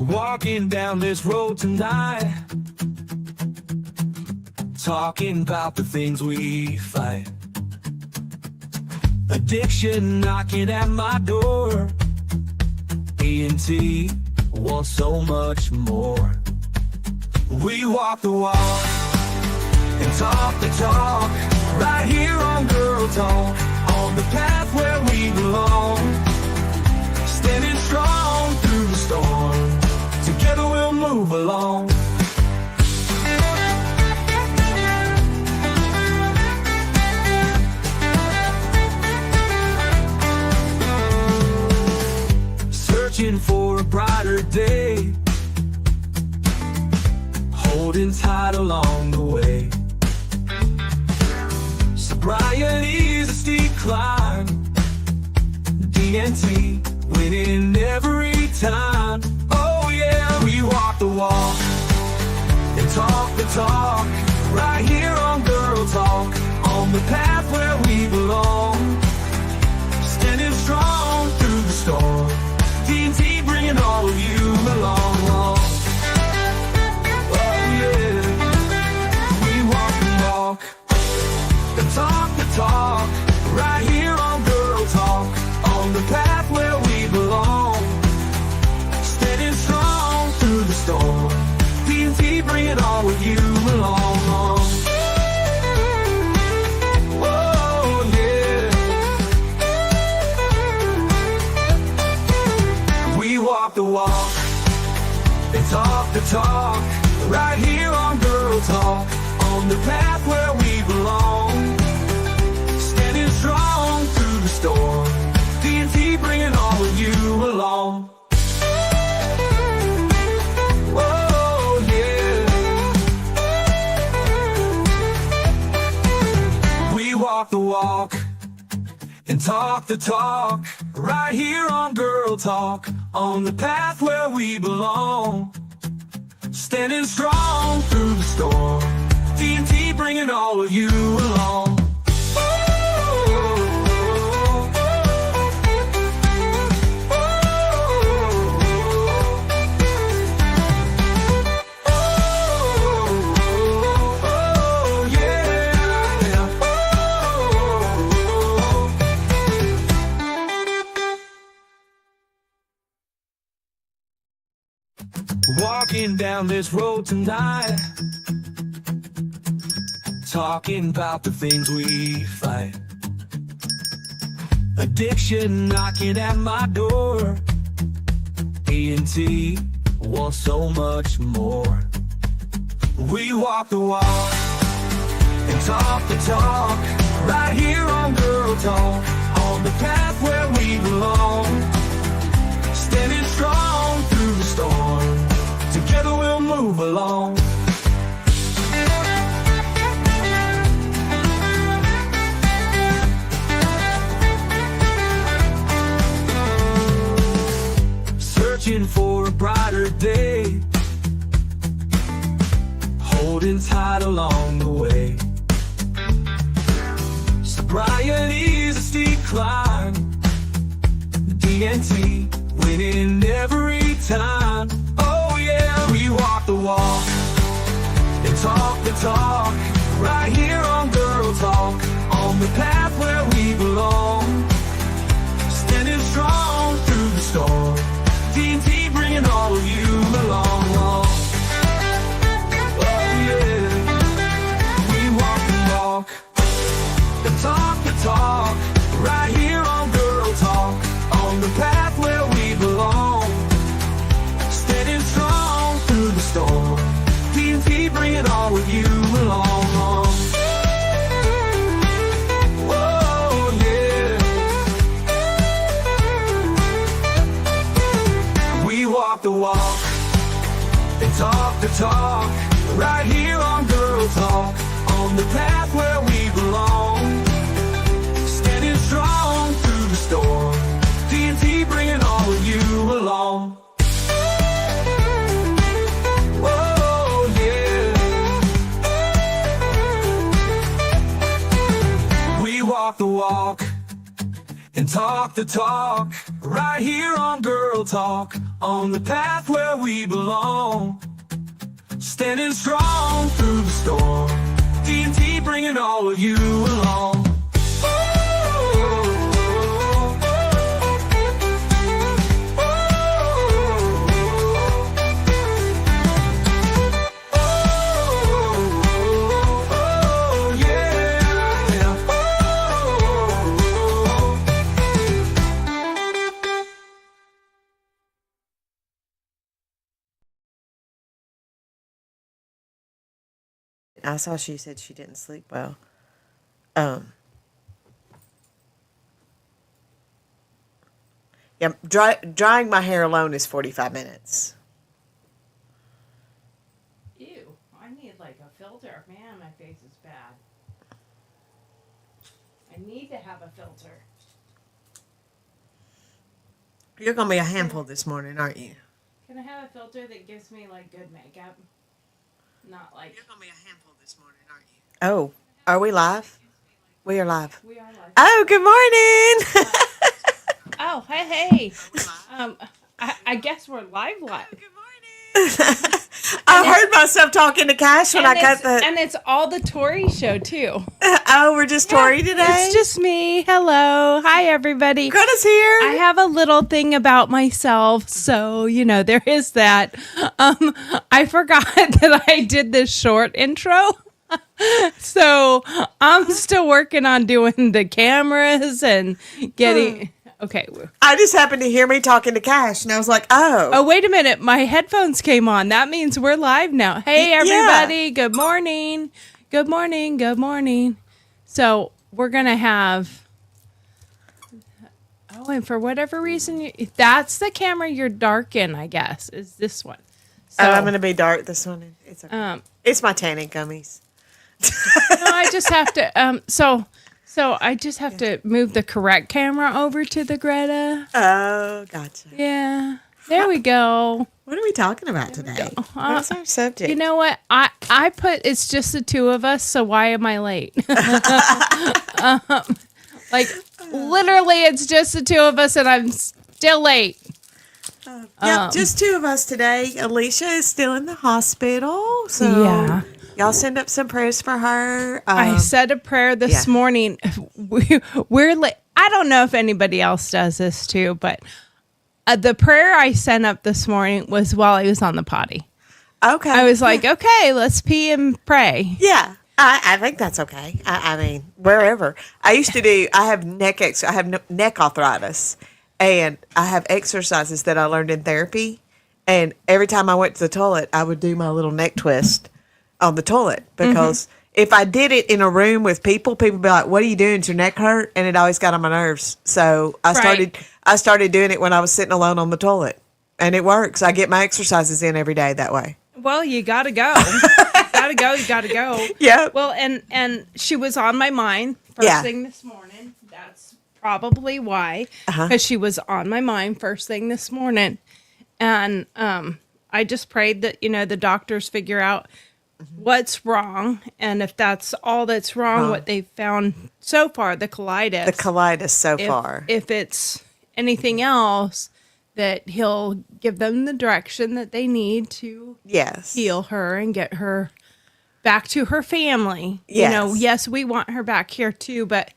Walking down this road tonight, talking about the things we fight. Addiction knocking at my door. E&T wants so much more. We walk the walk and talk the talk, right here on Girl Talk, on the path where we belong. Standing strong through the storm, together we'll move along. Searching for a brighter day, holding tight along the way. Sobriety's a steep climb, D&T winning every time. Oh yeah, we walk the walk and talk the talk, right here on Girl Talk, on the path where we belong. Standing strong through the storm, D&T bringing all of you along. Oh yeah, we walk the walk and talk the talk, right here on Girl Talk, on the path where we belong. Standing strong through the storm, D&T bringing all of you along. Oh yeah, we walk the walk and talk the talk, right here on Girl Talk, on the path where we belong. Standing strong through the storm, D&T bringing all of you along. Oh yeah, we walk the walk and talk the talk, right here on Girl Talk, on the path where we belong. Standing strong through the storm, D&T bringing all of you along. Walking down this road tonight, talking about the things we fight. Addiction knocking at my door. E&T wants so much more. We walk the walk and talk the talk, right here on Girl Talk, on the path where we belong. Standing strong through the storm, together we'll move along. Searching for a brighter day, holding tight along the way. Sobriety's a steep climb, D&T winning every time. Oh yeah, we walk the walk and talk the talk, right here on Girl Talk, on the path where we belong. Standing strong through the storm, D&T bringing all of you along. Oh yeah, we walk the walk and talk the talk, right here on Girl Talk, on the path where we belong. Standing strong through the storm, D&T bringing all of you along. Oh yeah, we walk the walk and talk the talk, right here on Girl Talk, on the path where we belong. Standing strong through the storm, D&T bringing all of you along. Oh yeah, we walk the walk and talk the talk, right here on Girl Talk, on the path where we belong. Standing strong through the storm, TNT bringing all of you along. I saw she said she didn't sleep well. Yeah, drying my hair alone is 45 minutes. Ew, I need like a filter. Man, my face is bad. I need to have a filter. You're going to be a handful this morning, aren't you? Can I have a filter that gives me like good makeup? Not like. You're going to be a handful this morning, aren't you? Oh, are we live? We are live. We are live. Oh, good morning. Oh, hey. I guess we're live. Good morning. I heard myself talking to Cash when I cut the. And it's all the Tori show too. Oh, we're just Tori today? It's just me. Hello. Hi, everybody. Greta's here. I have a little thing about myself, so there is that. I forgot that I did this short intro. So I'm still working on doing the cameras and getting. Okay. I just happened to hear me talking to Cash, and I was like, oh. Oh, wait a minute. My headphones came on. That means we're live now. Hey, everybody. Yeah. Good morning. Good morning. Good morning. So we're going to have. Oh, and for whatever reason, that's the camera you're dark in, I guess, is this one. So, I'm going to be dark this morning. It's okay. It's my tanning gummies. No, I just have to. So I just have to move the correct camera over to the Greta. Oh, gotcha. Yeah. There we go. What are we talking about today? What's our subject? You know what? I put it's just the two of us, so why am I late? Literally, it's just the two of us, and I'm still late. Yeah, just two of us today. Alicia is still in the hospital, so yeah. Y'all send up some prayers for her. I said a prayer this morning. We're late. I don't know if anybody else does this too, but the prayer I sent up this morning was while I was on the potty. Okay. I was like, okay, let's pee and pray. Yeah. I think that's okay. I mean, wherever. I have neck arthritis, and I have exercises that I learned in therapy. And every time I went to the toilet, I would do my little neck twist on the toilet, because if I did it in a room with people would be like, what are you doing? Does your neck hurt? And it always got on my nerves. So I started doing it when I was sitting alone on the toilet, and it works. I get my exercises in every day that way. Well, you gotta go. You gotta go. Yeah. Well, and she was on my mind first thing this morning. That's probably why, because she was on my mind first thing this morning. And I just prayed that, the doctors figure out what's wrong, and if that's all that's wrong, what they've found so far, the colitis so far. If it's anything else, that he'll give them the direction that they need to heal her and get her back to her family. Yes. Yes, we want her back here too, but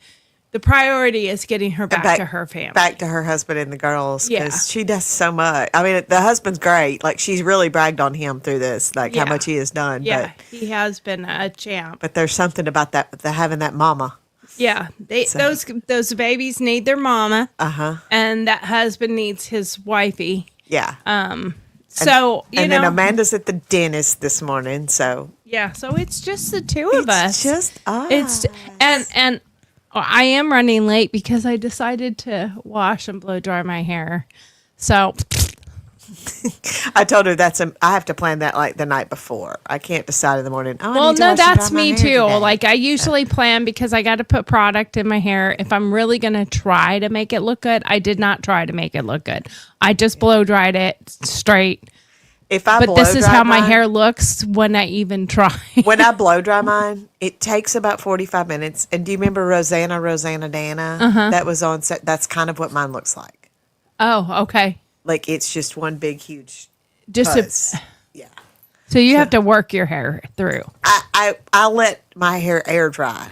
the priority is getting her back to her family. Back to her husband and the girls, because she does so much. I mean, the husband's great. Like, she's really bragged on him through this, how much he has done. Yeah, he has been a champ. But there's something about having that mama. Yeah, those babies need their mama. And that husband needs his wifey. Yeah. So, and then Amanda's at the dentist this morning, so. Yeah, so it's just the two of us. It's just us. And I am running late because I decided to wash and blow dry my hair. So I told her I have to plan that like the night before. I can't decide in the morning. That's me too. Today. Like, I usually plan because I got to put product in my hair. If I'm really going to try to make it look good, I did not try to make it look good. I just blow dried it straight. But this is how my hair looks when I even try. When I blow dry mine, it takes about 45 minutes. And do you remember Rosanna Dana? That was on set. That's kind of what mine looks like. Oh, okay. like it's just one big huge Just fuzz. Yeah. so you have to work your hair through. I let my hair air dry.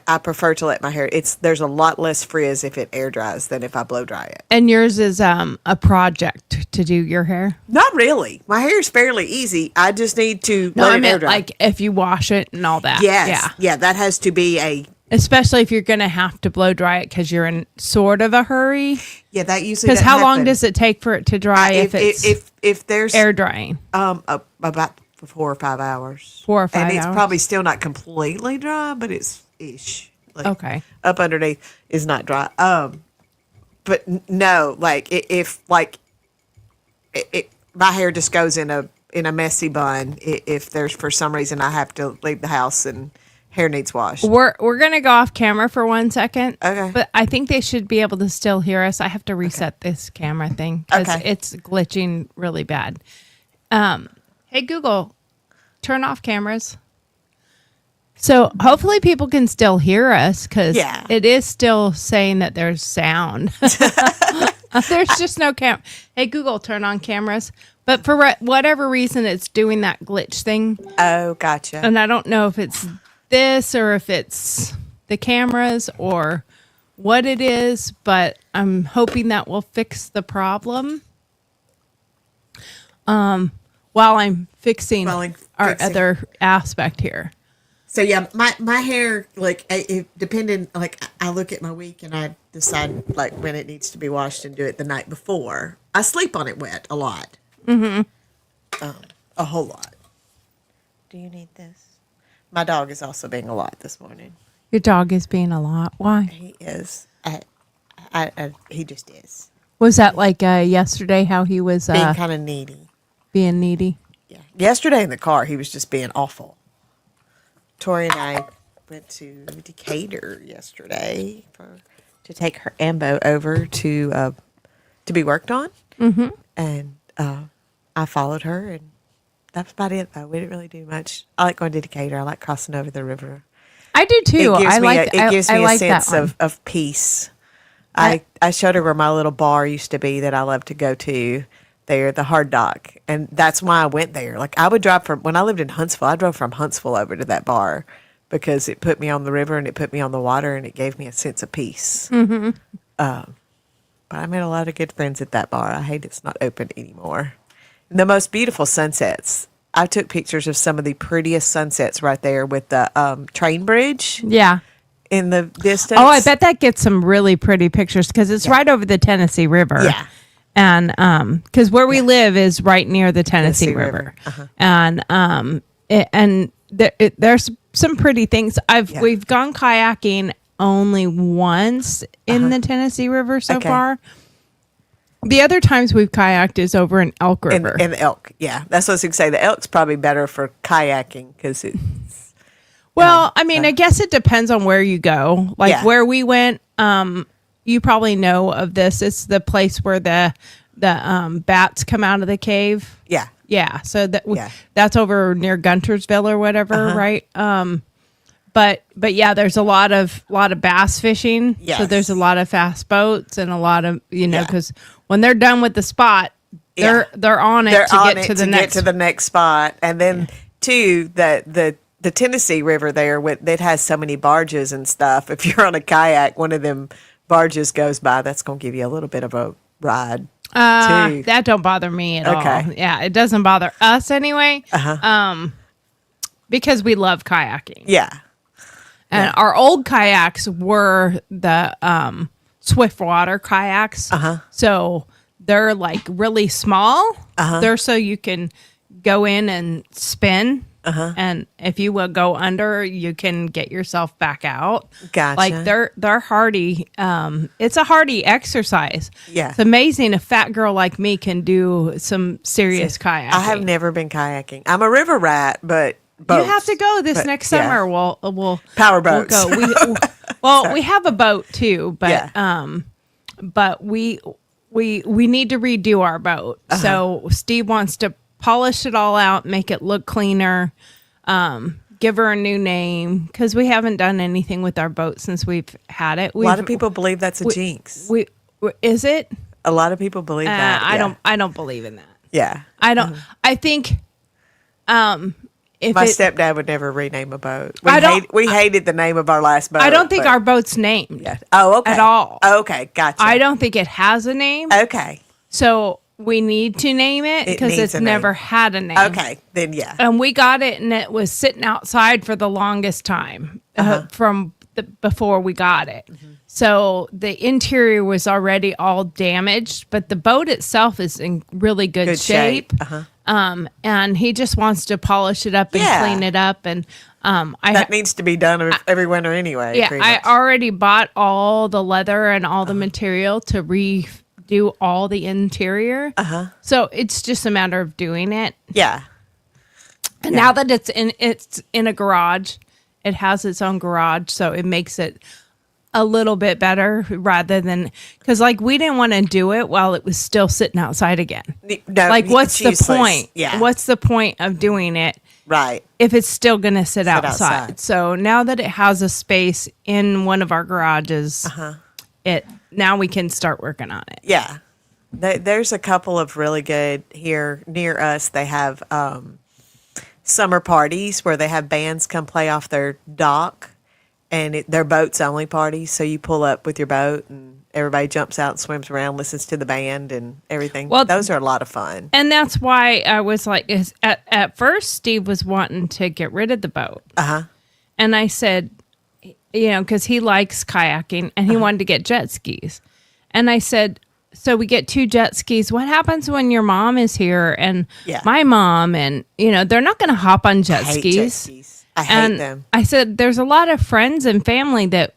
I prefer to let my hair. There's a lot less frizz if it air dries than if I blow dry it. And yours is a project to do your hair. Not really. My hair is fairly easy. I just need to No, let I it air meant dry. like if you wash it and all that. Yes. Yeah. That has to be a. Especially if you're going to have to blow dry it because you're in sort of a hurry. Yeah, that usually. Because doesn't how long happen. does it take for it to dry If there's air drying? About 4 or 5 hours. 4 or 5 and it's hours? probably still not completely dry, but it's ish. Like, Okay. Up underneath is not dry. But no, like if my hair just goes in a messy bun if there's for some reason I have to leave the house and hair needs washed. We're gonna go off camera for 1 second. Okay. But I think they should be able to still hear us. I have to reset this camera thing because Okay. it's glitching really bad. Hey Google, turn off cameras. So hopefully people can still hear us because Yeah. it is still saying that there's sound. There's just no cam. Hey Google, turn on cameras. But for whatever reason, it's doing that glitch thing. Oh, gotcha. And I don't know if it's this or if it's the cameras or what it is, but I'm hoping that will fix the problem. While I'm fixing our other aspect here. So yeah, my hair, like depending, like I look at my week and I decide like when it needs to be washed and do it the night before. I sleep on it wet a lot. Mm-hmm. A whole lot. Do you need this? My dog is also being a lot this morning. Your dog is being a lot. Why? He is. He just is. Was that like yesterday how he was Being kind of needy. being needy? Yeah. Yesterday in the car, he was just being awful. Tori and I went to Decatur yesterday to take her Ambo over to be worked on. Mm-hmm. And I followed her, and that's about it, though. We didn't really do much. I like going to Decatur. I like crossing over the river. I do too. It gives me a like sense that one. of peace. I showed her where my little bar used to be that I love to go to there, the Hard Dock. And that's why I went there. Like I would drive when I lived in Huntsville, I drove from Huntsville over to that bar because it put me on the river and it put me on the water and it gave me a sense of peace. Mm-hmm. But I made a lot of good friends at that bar. I hate it's not open anymore. And the most beautiful sunsets. I took pictures of some of the prettiest sunsets right there with the train bridge. Yeah. In the distance. Oh, I bet that gets some really pretty pictures because it's right over the Tennessee River. Yeah. And because where we live is right near the Tennessee River. Uh-huh. And there's some pretty things. We've gone kayaking only once in the Tennessee River so far. The other times we've kayaked is over in Elk River. And the Elk, yeah. That's what I was going to say. The Elk's probably better for kayaking because it's... Well, I mean, I guess it depends on where you go. Like where we went, you probably know of this. It's the place where the bats come out of the cave. Yeah. Yeah. So that's over near Guntersville or whatever, right? But yeah, there's a lot of bass fishing. Yes. So there's a lot of fast boats and a lot of, because when they're done with the spot, they're on it to get to the next spot. And then too, the Tennessee River there, it has so many barges and stuff. If you're on a kayak, one of them barges goes by, that's going to give you a little bit of a ride too. That don't bother me at all. Okay. Yeah, it doesn't bother us anyway. Because we love kayaking. Yeah. And our old kayaks were the Swiftwater kayaks. So they're like really small. They're so you can go in and spin. And if you will go under, you can get yourself back out. Gotcha. Like they're hardy. It's a hardy exercise. Yeah. It's amazing a fat girl like me can do some serious kayaking. I have never been kayaking. I'm a river rat, but boats. You have to go this next summer. We'll power boats. We'll go. We have a boat too, but but we need to redo our boat. So Steve wants to polish it all out, make it look cleaner, give her a new name because we haven't done anything with our boat since we've had it. A lot of people believe that's a jinx. Is it? A lot of people believe that. I don't believe in that. Yeah. I don't. I think if My it, stepdad would never rename a boat. We hated the name of our last boat. I don't think but- our boat's named. Yeah. Oh, okay. At all. Okay, gotcha. I don't think it has a name. Okay. So we need to name it because needs it's a name. never had a name. Okay, then yeah. And we got it, and it was sitting outside for the longest time from before we got it. Mm-hmm. So the interior was already all damaged, but the boat itself is in really good shape. And he just wants to polish it up and Yeah. clean it up. And That needs to be done every winter anyway. yeah, pretty I much. already bought all the leather and all the material to redo all the interior. So it's just a matter of doing it. Yeah. And now that it's in a garage, it has its own garage, so it makes it a little bit better rather than because like we didn't want to do it while it was still sitting outside again. No, Like what's it's the useless. point? Yeah. What's the point of doing it right? if it's still going to sit outside? outside. So now that it has a space in one of our garages, now we can start working on it. Yeah. There's a couple of really good here near us. They have summer parties where they have bands come play off their dock, and they're boats only parties. So you pull up with your boat, and everybody jumps out and swims around, listens to the band and everything. Well, those are a lot of fun. And that's why I was like, at first, Steve was wanting to get rid of the boat. And I said, because he likes kayaking and he wanted to get jet skis. And I said, so we get 2 jet skis. What happens when your mom is here and my mom and, they're not going to hop on jet I hate skis. jet skis. I hate And them. I said, there's a lot of friends and family that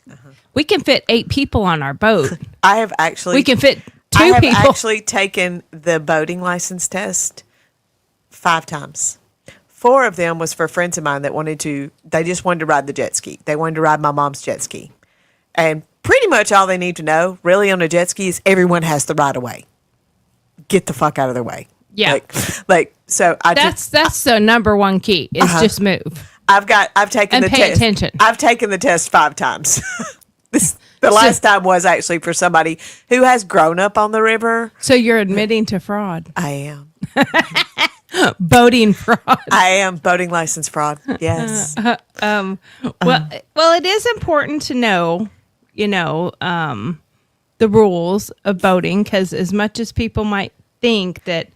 we can fit 8 people on our boat. I have actually. We can fit 2 I have people. actually taken the boating license test 5 times. 4 of them was for friends of mine that they just wanted to ride the jet ski. They wanted to ride my mom's jet ski. And pretty much all they need to know really on a jet ski is everyone has the right of way. Get the fuck out of their way. Yeah. So That's the number one key is just move. I've taken And the pay test. attention. I've taken the test 5 times. The last time was actually for somebody who has grown up on the river. So you're admitting to fraud. I am. Boating fraud. I am boating license fraud. Yes. Well, it is important to know, the rules of boating because as much as people might think that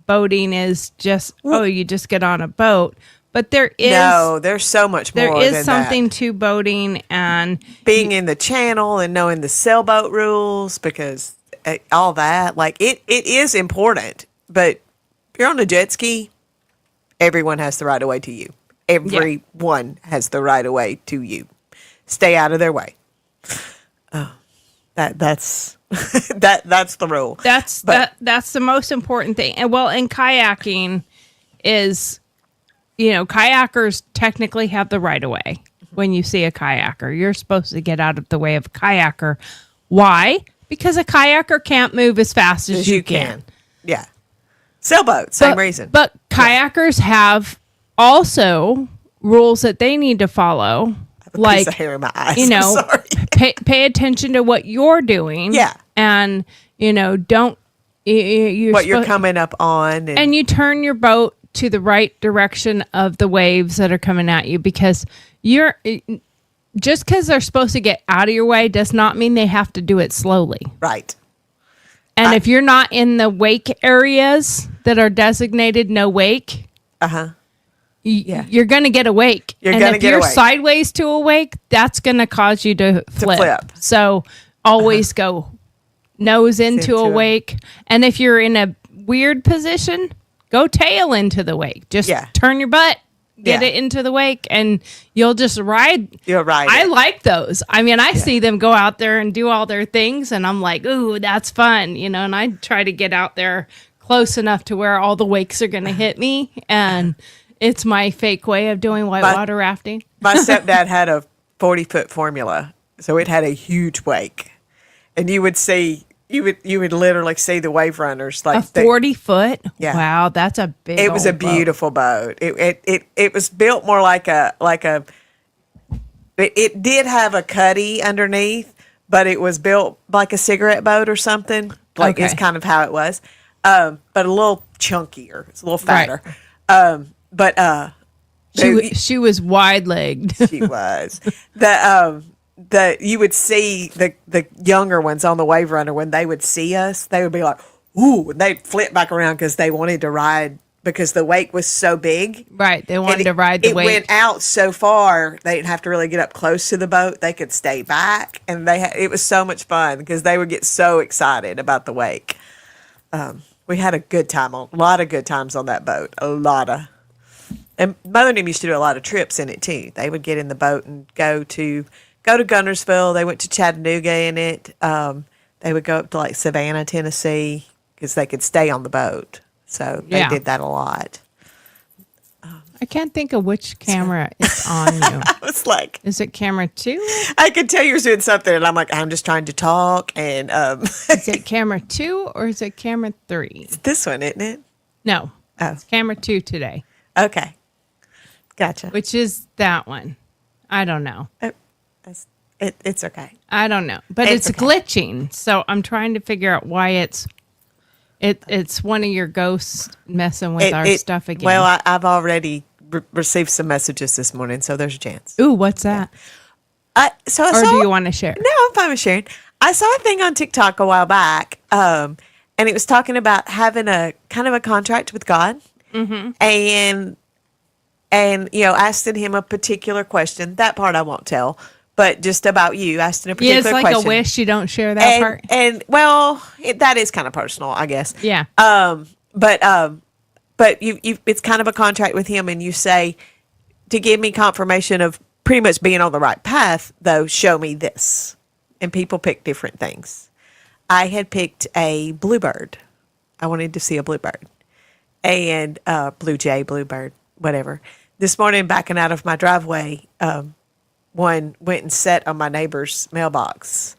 boating is just you just get on a boat, but there's so much more. There is than something that. to boating and Being in the channel and knowing the sailboat rules because all that it is important. But if you're on a jet ski, everyone has the right of way to you. Everyone has the right of way to you. Stay out of their way. That's that's the rule. That's the most important thing. And in kayaking is, kayakers technically have the right of way. When you see a kayaker, you're supposed to get out of the way of a kayaker. Why? Because a kayaker can't move as fast as you can. Yeah. Sailboat, same reason. But kayakers have also rules that they need to follow. Like piece of hair in my eyes. I'm sorry. pay attention to what you're doing. Yeah. And, don't. You're coming up on. And you turn your boat to the right direction of the waves that are coming at you because just because they're supposed to get out of your way does not mean they have to do it slowly. Right. And if you're not in the wake areas that are designated no wake, you're going to get a wake. If you're sideways to a wake, that's going to cause you to flip. So always go nose into a wake. And if you're in a weird position, go tail into the wake. Just turn your butt, get it into the wake, and you'll just ride. You'll ride. I like those. I mean, I see them go out there and do all their things, and I'm like, ooh, that's fun, and I try to get out there close enough to where all the wakes are going to hit me, and it's my fake way of doing whitewater rafting. My stepdad had a 40-foot formula, so it had a huge wake, and you would literally see the wave runners like a 40-foot. Yeah. Wow, that's a big. It was a beautiful boat. It was built more like a. It did have a cuddy underneath, but it was built like a cigarette boat or something. like is Okay. kind of how it was, but a little chunkier. It's a little Right. fatter. But She was wide legged. she was the you would see the younger ones on the wave runner when they would see us, they would be like, ooh, and they'd flip back around because they wanted to ride because the wake was so big. Right. They wanted And to ride the it wake. went out so far they didn't have to really get up close to the boat. They could stay back, and it was so much fun because they would get so excited about the wake. We had a good time a lot of good times on that boat. And Mother and them used to do a lot of trips in it too. They would get in the boat and go to Gunnersville. They went to Chattanooga in it. They would go up to like Savannah, Tennessee, because they could stay on the boat. So they Yeah. did that a lot. I can't think of which camera is on you. I was like, Is it camera 2? I could tell you were doing something, and I'm like, I'm just trying to talk. And Is it camera 2 or is it camera 3? this one, isn't it? No. Oh. It's camera 2 today, Okay, gotcha. which is that one. I don't know. It's okay. I don't know. But It's it's okay. glitching. So I'm trying to figure out why it's one of your ghosts messing with our stuff again. Well, I've already received some messages this morning, so there's a chance. Ooh, what's that? So I Or saw, do you want to share? No, I'm fine with sharing. I saw a thing on TikTok a while back, and it was talking about having a kind of a contract with God, and asking him a particular question. That part I won't tell, but just about you, asking a Yeah, particular it's like question. a wish you don't share that part. And well, that is kind of personal, I guess. Yeah. But you it's kind of a contract with him, and you say, to give me confirmation of pretty much being on the right path, though, show me this. And people pick different things. I had picked a bluebird. I wanted to see a bluebird. And blue jay, bluebird, whatever. This morning, backing out of my driveway, one went and sat on my neighbor's mailbox.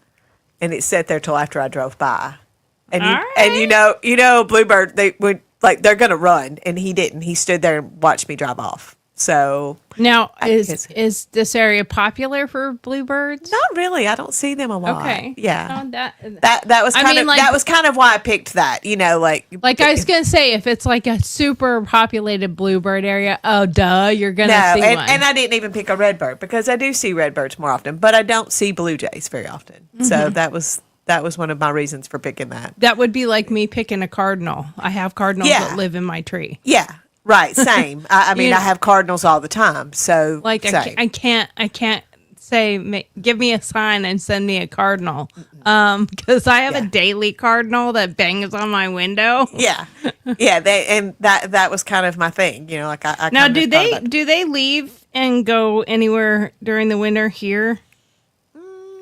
And it sat there till after I drove by. And you know, bluebird, they would they're gonna run, and he didn't. He stood there and watched me drive off. So Now, guess- is this area popular for bluebirds? not really. I don't see them a lot. Okay. Yeah. No, That was I kind mean, of like- that was kind of why I picked that. You know, like I was gonna say, if it's like a super populated bluebird area, oh duh, you're gonna no, see and, one. and I didn't even pick a redbird because I do see redbirds more often, but I don't see blue jays very often. So that was one of my reasons for picking that. That would be like me picking a cardinal. I have cardinals Yeah. that live in my tree. Yeah, right. Same. I mean, You know- I have cardinals all the time. So Like same. I can't say give me a sign and send me a cardinal because I have Yeah. a daily cardinal that bangs on my window. Yeah, that was kind of my thing. You know, like I Now, kind of thought about- do they leave and go anywhere during the winter here,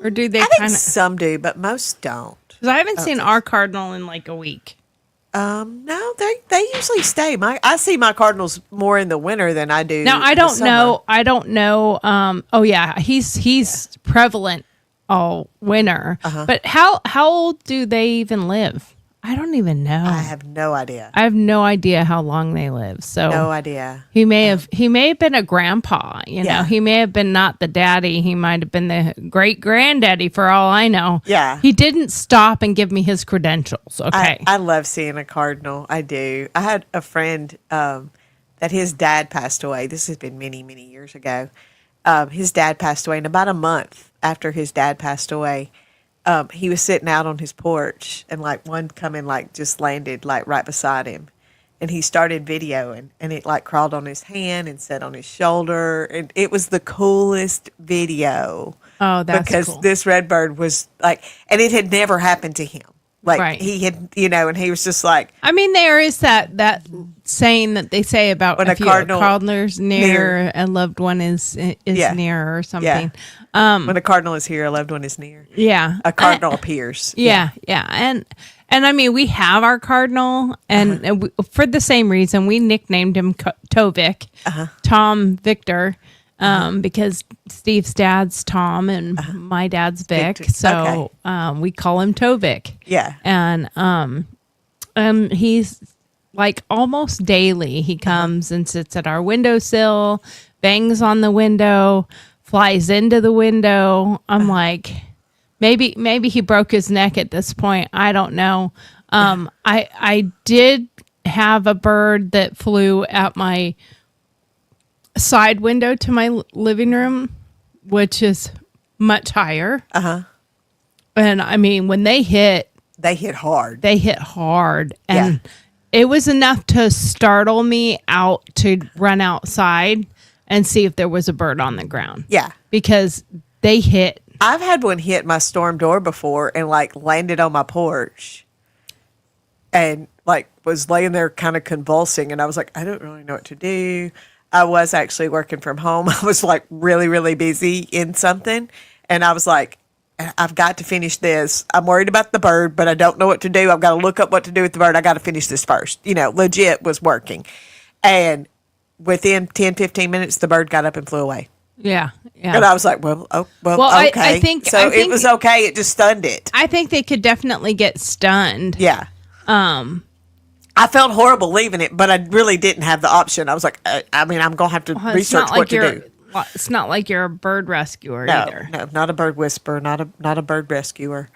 or do they I think kind of? some do, but most don't. Because I haven't seen our cardinal in like a week. No, they usually stay. I see my cardinals more in the winter than I do. Now I in the don't summer. know. I don't know. Oh yeah, he's prevalent all winter. Uh-huh. But how old do they even live? I don't even know. I have no idea. I have no idea how long they live. So No idea. he may have been a grandpa. You know, Yeah. he may have been not the daddy. He might have been the great granddaddy for all I know. Yeah. He didn't stop and give me his credentials. Okay. I love seeing a cardinal. I do. I had a friend that his dad passed away. This has been many, many years ago. His dad passed away, and about a month after his dad passed away, he was sitting out on his porch, and like one coming like just landed like right beside him, and he started videoing, and it like crawled on his hand and sat on his shoulder, and it was the coolest video. Oh, that's because cool. this redbird was like, and it had never happened to him. Like Right. he had, and he was just like, I mean, there is that saying that they say about When a if cardinal's near, near- a loved one is Yeah. near or something. when a cardinal is here, a loved one is near. Yeah, A cardinal appears. Yeah, and I mean, we have our cardinal, and we, for the same reason, we nicknamed him Tovik, Tom Victor, because Steve's dad's Tom and my dad's Vic, Victor. so we call him Tovik. Yeah. And he's like almost daily. He comes and sits at our windowsill, bangs on the window, flies into the window. I'm like, Maybe he broke his neck at this point. I don't know. I did have a bird that flew at my side window to my living room, which is much higher. And I mean, when they hit hard. They hit hard, and it was enough to startle me out to run outside and see if there was a bird on the ground. Yeah. Because they hit. I've had one hit my storm door before and like landed on my porch and like was laying there kind of convulsing. And I was like, I don't really know what to do. I was actually working from home. I was like really, really busy in something. And I was like, I've got to finish this. I'm worried about the bird, but I don't know what to do. I've got to look up what to do with the bird. I got to finish this first. You know, legit was working. And within 10, 15 minutes, the bird got up and flew away. Yeah. And I was like, well, okay. I think it was okay. It just stunned it. I think they could definitely get stunned. Yeah. I felt horrible leaving it, but I really didn't have the option. I was like, I'm going to have to research what to do. It's not like you're a bird rescuer either. No, not a bird whisperer, not a bird rescuer.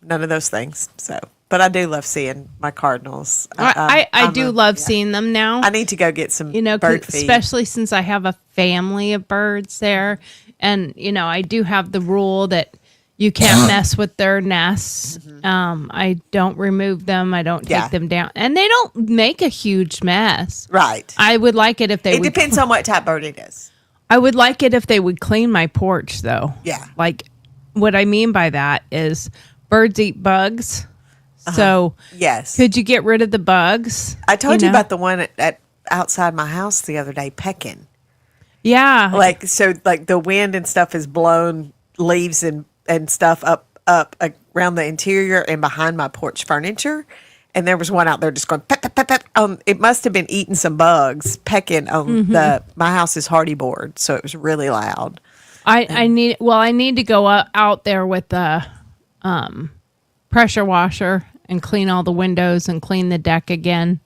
None of those things. So, but I do love seeing my cardinals. I do love seeing them now. I need to go get some bird feed. Especially since I have a family of birds there. And, I do have the rule that you can't mess with their nests. I don't remove them. I don't take them down. And they don't make a huge mess. Right. I would like it if they It depends on what type bird it is. I would like it if they would clean my porch, though. Yeah. Like, what I mean by that is birds eat bugs. So, yes. Could you get rid of the bugs? I told you about the one at outside my house the other day, pecking. Yeah. Like the wind and stuff has blown leaves and stuff up around the interior and behind my porch furniture. And there was one out there just going peck, peck, peck, peck. It must have been eating some bugs, pecking on my house is hardy board, so it was really loud. I need to go out there with the pressure washer and clean all the windows and clean the deck again.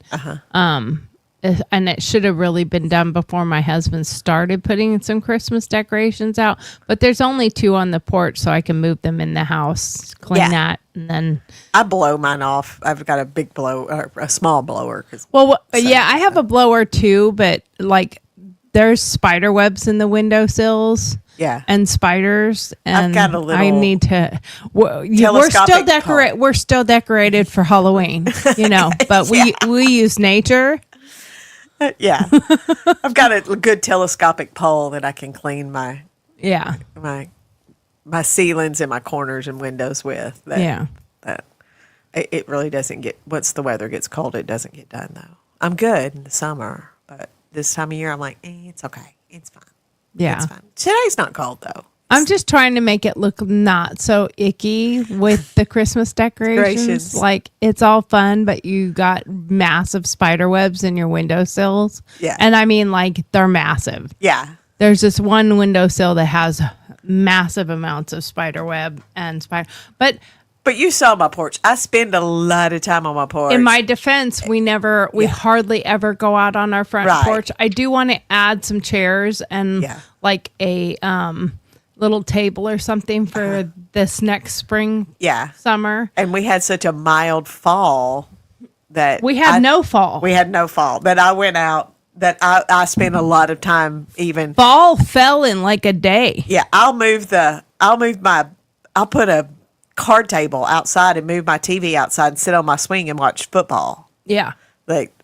And it should have really been done before my husband started putting some Christmas decorations out. But there's only 2 on the porch, so I can move them in the house, clean that, and then I blow mine off. I've got a big blower, a small blower. I have a blower too, but like there's spider webs in the windowsills. Yeah, and spiders. And I've got a little. I need to. Telescopic We're still decorated for Halloween, But we use nature. Yeah, I've got a good telescopic pole that I can clean my ceilings and my corners and windows with. That it really doesn't get. Once the weather gets cold, it doesn't get done though. I'm good in the summer, but this time of year, I'm like, it's okay, it's fine. Yeah, it's fine. Today's not cold though. I'm just trying to make it look not so icky with the Christmas decorations. Like, it's all fun, but you got massive spider webs in your windowsills. Yeah. And I mean, like, they're massive. Yeah. There's this one windowsill that has massive amounts of spider web and spider. But you saw my porch. I spend a lot of time on my porch. In my defense, we hardly ever go out on our front porch. I do want to add some chairs and like a little table or something for this next spring, summer. And we had such a mild fall that we had no fall. We had no fall. That I went out. That I spent a lot of time even. Fall fell in like a day. Yeah, I'll put a card table outside and move my TV outside and sit on my swing and watch football. Yeah, like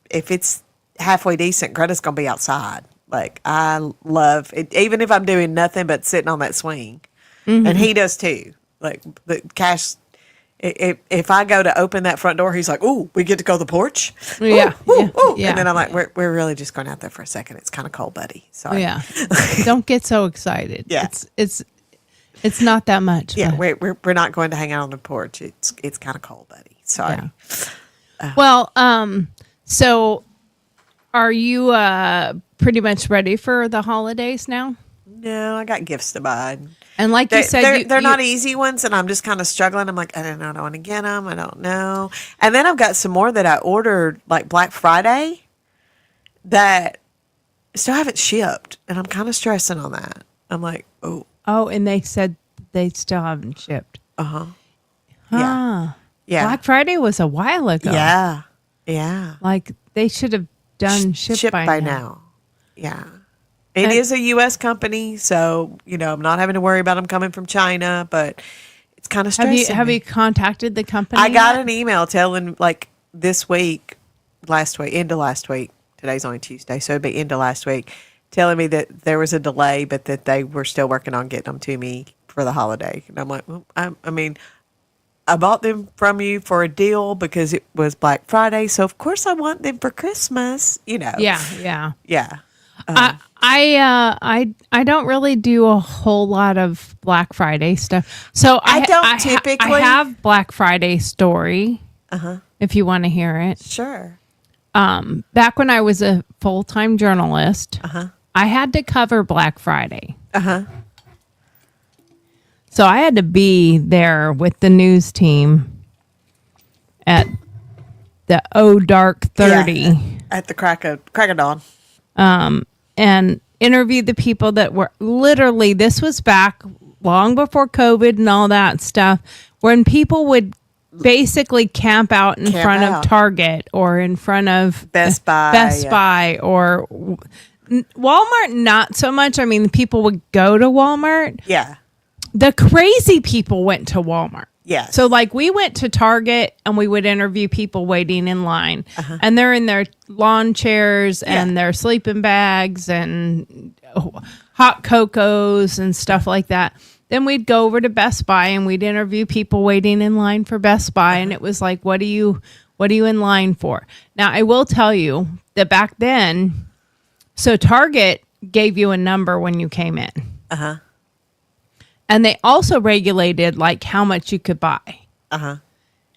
if it's halfway decent, Greta's gonna be outside. Like, I love it, even if I'm doing nothing but sitting on that swing. And he does too. Like, the Cash, if I go to open that front door, he's like, "Ooh, we get to go to the porch." Yeah. Ooh. And then I'm like, "We're really just going out there for a second. It's kind of cold, buddy. Sorry." Yeah. Don't get so excited. Yeah. It's not that much. Yeah, we're not going to hang out on the porch. It's kind of cold, buddy. Sorry. Yeah. Well, so are you pretty much ready for the holidays now? No, I got gifts to buy. And like you said, they're not easy ones, and I'm just kind of struggling. I'm like, I don't know, I don't want to get them. I don't know. And then I've got some more that I ordered like Black Friday that still haven't shipped, and I'm kind of stressing on that. I'm like, oh, and they said they still haven't shipped. Yeah. Huh. Yeah. Black Friday was a while ago. Yeah. Yeah. Like they should have done shipped by now. Yeah. It is a U.S. company, so, I'm not having to worry about them coming from China, but it's kind of stressing Have me. you contacted the company? I got yet? an email telling, this week, end of last week, today's only Tuesday, so it'd be end of last week, telling me that there was a delay, but that they were still working on getting them to me for the holiday. And I'm like, well, I bought them from you for a deal because it was Black Friday, so of course I want them for Christmas, Yeah. Yeah. I don't really do a whole lot of Black Friday stuff. So I don't typically. I have Black Friday story. If you want to hear it. Sure. Back when I was a full-time journalist, I had to cover Black Friday. So I had to be there with the news team at the Dark 30. Yeah, at the crack of dawn. And interview the people that were literally, this was back long before COVID and all that stuff, when people would basically camp out in front of Target or in front of Best Buy or Walmart. Not so much. I mean, people would go to Walmart. Yeah. The crazy people went to Walmart. Yeah. So we went to Target and we would interview people waiting in line, and they're in their lawn chairs and their sleeping bags and hot cocos and stuff like that. Then we'd go over to Best Buy and we'd interview people waiting in line for Best Buy. And it was like, what are you in line for? Now, I will tell you that back then, so Target gave you a number when you came in. And they also regulated how much you could buy.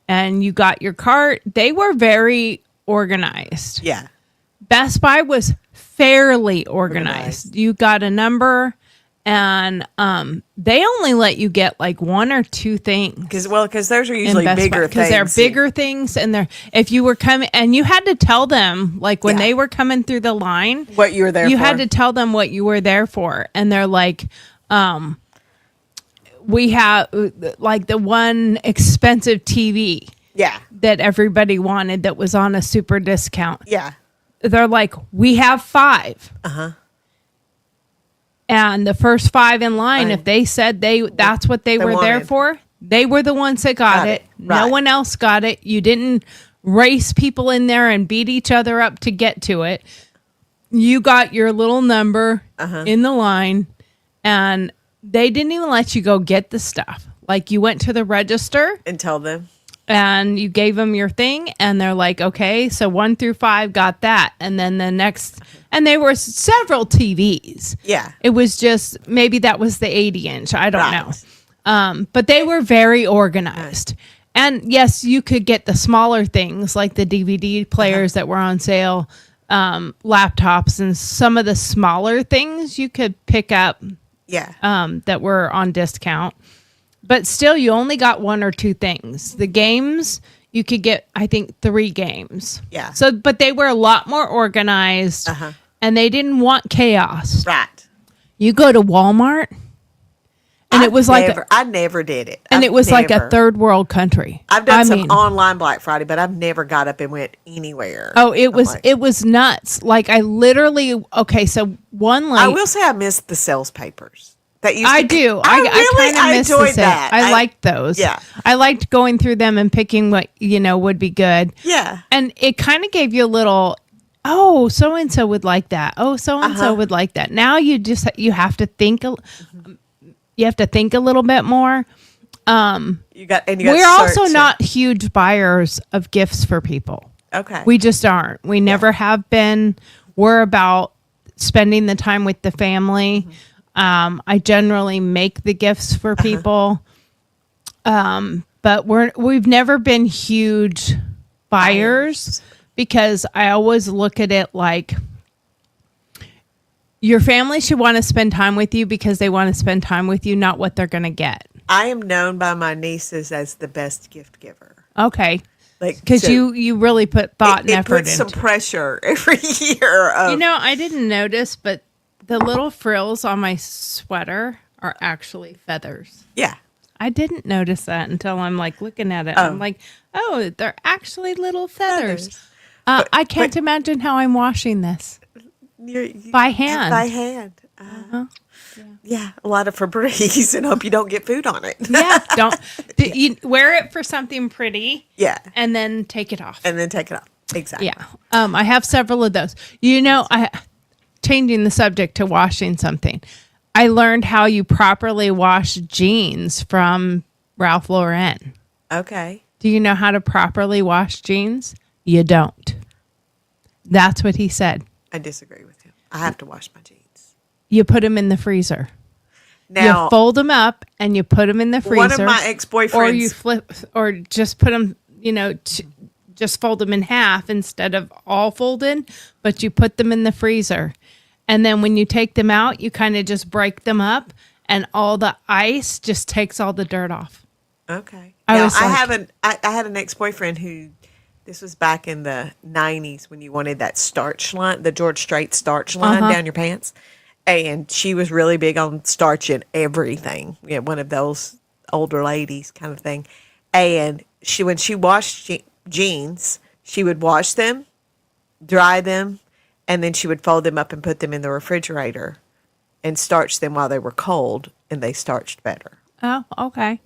And you got your cart. They were very organized. Yeah. Best Buy was fairly organized. You got a number, and they only let you get one or two things. Because those are usually bigger things. Because they're bigger things, and if you were coming, and you had to tell them when they were coming through the line, what you were there for. You had to tell them what you were there for, and they're like, we have the one expensive TV. Yeah. That everybody wanted that was on a super discount. Yeah. They're like, we have 5. And the first 5 in line, if they said that's what they were there for, they were the ones that got it. Right. No one else got it. You didn't race people in there and beat each other up to get to it. You got your little number in the line, and they didn't even let you go get the stuff. You went to the register and tell them. And you gave them your thing, and they're like, okay, so 1 through 5 got that. And then the next, and they were several TVs. Yeah. It was just, maybe that was the 80-inch. I don't know. But they were very organized. And yes, you could get the smaller things like the DVD players that were on sale, laptops, and some of the smaller things you could pick up. Yeah. That were on discount. But still, you only got 1 or 2 things. The games, you could get, I think, 3 games. Yeah. So, but they were a lot more organized, and they didn't want chaos. Right. You go to Walmart, and it was I never did it. And it was like a third world country. I've done some online Black Friday, but I've never got up and went anywhere. Oh, it was nuts. I literally, okay, so one I will say I missed the sales papers. I do. I kind of miss enjoyed that. I liked those. Yeah. I liked going through them and picking what, would be good. Yeah. And it kind of gave you a little, oh, so-and-so would like that. Oh, so-and-so would like that. Now you have to think, you have to think a little bit more. We're also not huge buyers of gifts for people. Okay. We just aren't. We never have been. We're about spending the time with the family. I generally make the gifts for people. But we've never been huge buyers because I always look at it like your family should want to spend time with you because they want to spend time with you, not what they're going to get. I am known by my nieces as the best gift giver. Okay. Because you really put thought and effort into it. It puts some pressure every year. I didn't notice, but the little frills on my sweater are actually feathers. Yeah. I didn't notice that until I'm like looking at it. I'm like, oh, they're actually little feathers. I can't imagine how I'm washing this. By hand. By hand. Yeah, a lot of Febreze, and hope you don't get food on it. Yeah, you wear it for something pretty. Yeah. And then take it off. And then take it off. Exactly. Yeah. I have several of those. Changing the subject to washing something. I learned how you properly wash jeans from Ralph Lauren. Okay. Do you know how to properly wash jeans? You don't. That's what he said. I disagree with him. I have to wash my jeans. You put them in the freezer. Now, you fold them up and you put them in the freezer. one of my ex-boyfriends, or you flip, or just put them, just fold them in half instead of all folded, but you put them in the freezer. And then when you take them out, you kind of just break them up and all the ice just takes all the dirt off. Okay. I had an ex-boyfriend who, this was back in the 90s when you wanted that starch line, the George Strait starch line down your pants. And she was really big on starching everything. One of those older ladies kind of thing. And when she washed jeans, she would wash them, dry them, and then she would fold them up and put them in the refrigerator and starch them while they were cold, and they starched better. Oh, okay.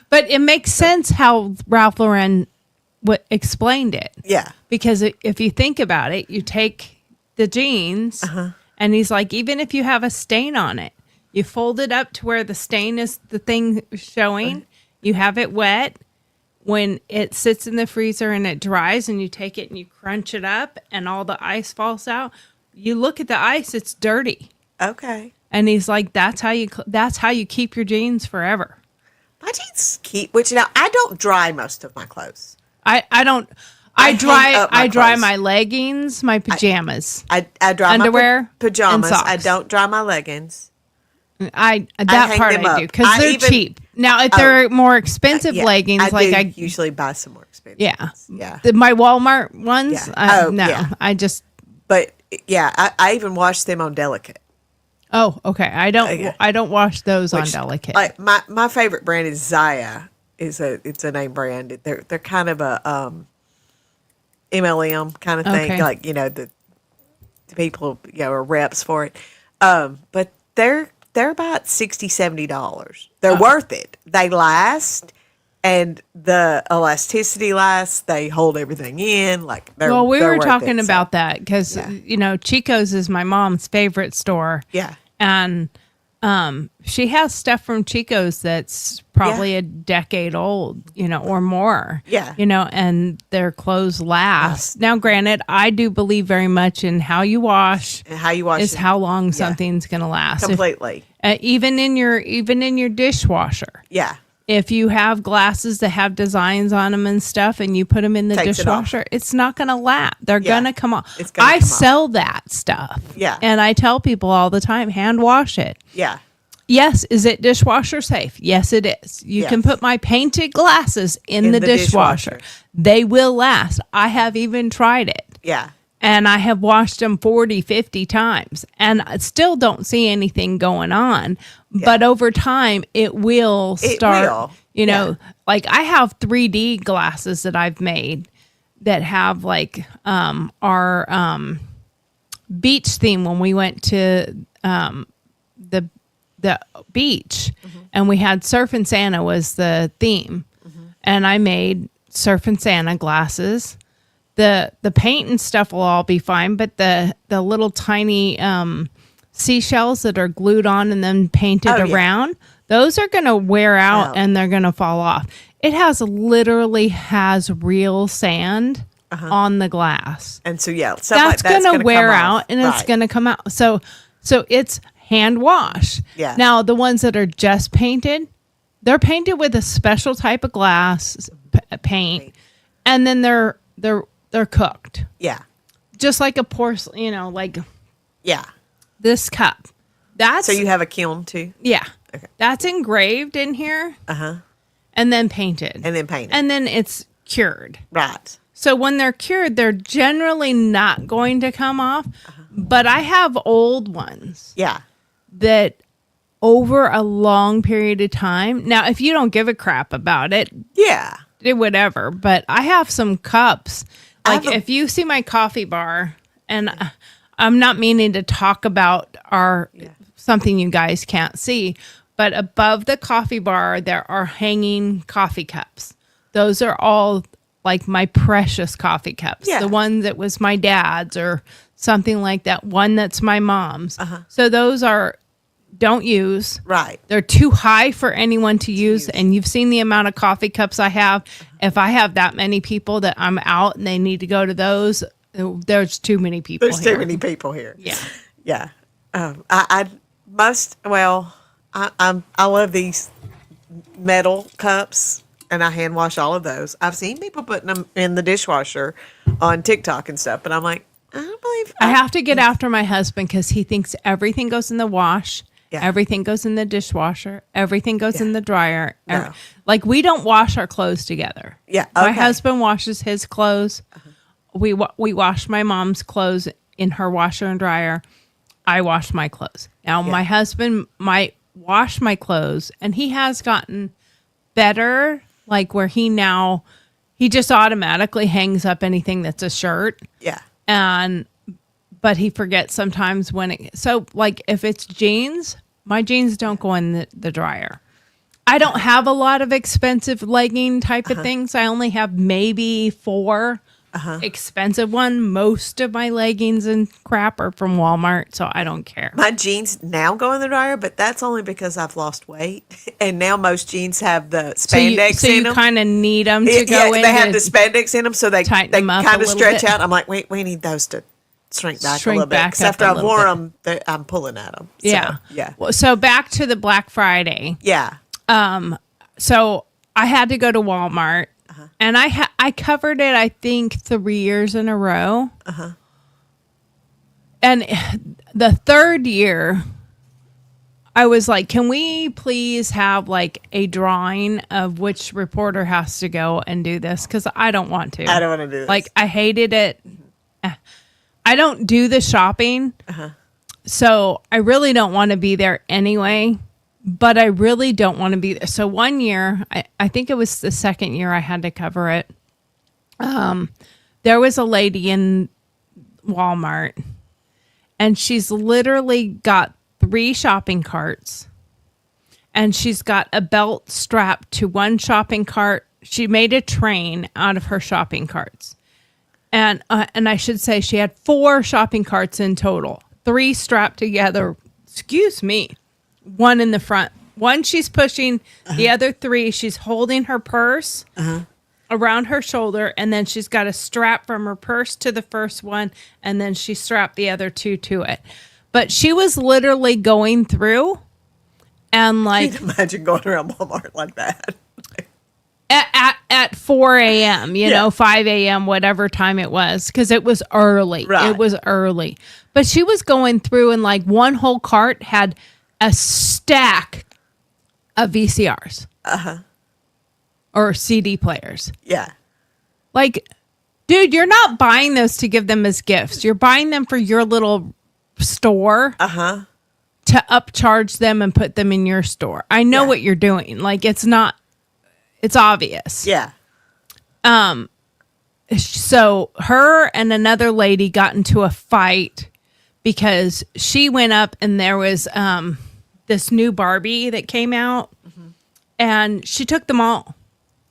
But it makes sense how Ralph Lauren explained it. Yeah. Because if you think about it, you take the jeans, and he's like, even if you have a stain on it, you fold it up to where the stain is the thing showing. You have it wet. When it sits in the freezer and it dries and you take it and you crunch it up and all the ice falls out, you look at the ice, it's dirty. Okay. And he's like, that's how you keep your jeans forever. My jeans I don't dry most of my clothes. I dry my leggings, my pajamas. I dry underwear, my pajamas. and socks. I don't dry my leggings. I hang part them I up. do because they're cheap. Now, if they're more expensive leggings, I usually buy some more expensive. Yeah, yeah. My Walmart ones. Yeah. I just. But yeah, I even wash them on Delicate. Oh, okay. I don't wash those on Delicate. Like my favorite brand is Zaya. It's a name brand. They're kind of a MLM kind of thing. Okay. Like the people are reps for it. But they're about $60-$70. They're worth it. They last, and the elasticity lasts. They hold everything in. We were talking about that because Chico's is my mom's favorite store. Yeah, and she has stuff from Chico's that's probably a decade old, or more. Yeah, and their clothes last. Now, granted, I do believe very much in how you wash. And how you wash is how long something's going to last. Completely. Even in your dishwasher. Yeah. If you have glasses that have designs on them and stuff and you put them in the dishwasher, it's not going to last. They're going to come off. I sell that stuff. Yeah. And I tell people all the time, hand wash it. Yeah. Yes. Is it dishwasher safe? Yes, it is. You can put my painted glasses in the dishwasher. They will last. I have even tried it. Yeah. And I have washed them 40, 50 times. And I still don't see anything going on. Yeah. But over time, it will start. Like I have 3D glasses that I've made that have our beach theme when we went to the beach. Mm-hmm. And we had Surf and Santa was the theme. Mm-hmm. And I made Surf and Santa glasses. The paint and stuff will all be fine, but the little tiny seashells that are glued on and then painted around, those are going to wear out and they're going to fall off. It literally has real sand on the glass. And so, that's going to wear out and it's going to come out. So it's hand wash. Yeah. Now, the ones that are just painted, they're painted with a special type of glass paint, and then they're cooked. Yeah. Just like a porcelain, yeah. This cup. So you have a kiln too? Yeah. Okay. That's engraved in here. Uh-huh. And then painted. And then it's cured. Right. So when they're cured, they're generally not going to come off. But I have old ones. Yeah. That over a long period of time. Now, if you don't give a crap about it, Yeah. whatever. But I have some cups. Like have a- if you see my coffee bar, and I'm not meaning to talk about something you guys can't see, but above the coffee bar there are hanging coffee cups. Those are all like my precious coffee cups. Yeah. The one that was my dad's or something like that. One that's my mom's. So those don't use. Right. They're too high for anyone to use. And you've seen the amount of coffee cups I have. If I have that many people that I'm out and they need to go to those, there's too many people There's here. too many people here. Yeah. Yeah. I love these metal cups, and I hand wash all of those. I've seen people putting them in the dishwasher on TikTok and stuff, but I'm like, I don't believe I have to get after my husband because he thinks everything goes in the wash. Yeah. Everything goes in the dishwasher. Everything goes in the dryer. No. Like we don't wash our clothes together. Yeah, My okay. husband washes his clothes. We wash my mom's clothes in her washer and dryer. I wash my clothes. Now my husband might wash my clothes, and he has gotten better. Like where he just automatically hangs up anything that's a shirt. Yeah. But he forgets sometimes so like if it's jeans, my jeans don't go in the dryer. I don't have a lot of expensive legging type of things. I only have maybe 4 expensive one. Most of my leggings and crap are from Walmart, so I don't care. My jeans now go in the dryer, but that's only because I've lost weight. And now most jeans have the spandex so in you them. kind of need them to go in. They have the spandex in them, so they tighten they them up kind a of little stretch bit. out. I'm like, we need those to shrink back a Shrink little bit. back 'Cause up after a I've little worn them, I'm pulling at them. Yeah. Yeah. Well, so back to the Black Friday. Yeah. So I had to go to Walmart, and I covered it, I think, 3 years in a row. And the third year, I was like, can we please have like a drawing of which reporter has to go and do this? Because I don't want to. I don't want to do this. Like, I hated it. I don't do the shopping. So I really don't want to be there anyway. But I really don't want to be there. So one year, I think it was the second year I had to cover it. There was a lady in Walmart, and she's literally got 3 shopping carts, and she's got a belt strapped to one shopping cart. She made a train out of her shopping carts. And I should say she had 4 shopping carts in total, 3 strapped together. Excuse me. 1 in the front. 1 she's pushing, the other 3 she's holding her purse around her shoulder, and then she's got a strap from her purse to the first one, and then she strapped the other 2 to it. But she was literally going through, and like Imagine going around Walmart like that. at 4 a.m., you know, 5 a.m., whatever time it was, because it was early. Right. It was early. But she was going through, and like one whole cart had a stack of VCRs. Or CD players. Yeah. Like, dude, you're not buying those to give them as gifts. You're buying them for your little store. To upcharge them and put them in your store. I know what you're doing. Like, it's obvious. Yeah. So her and another lady got into a fight because she went up and there was this new Barbie that came out, and she took them all.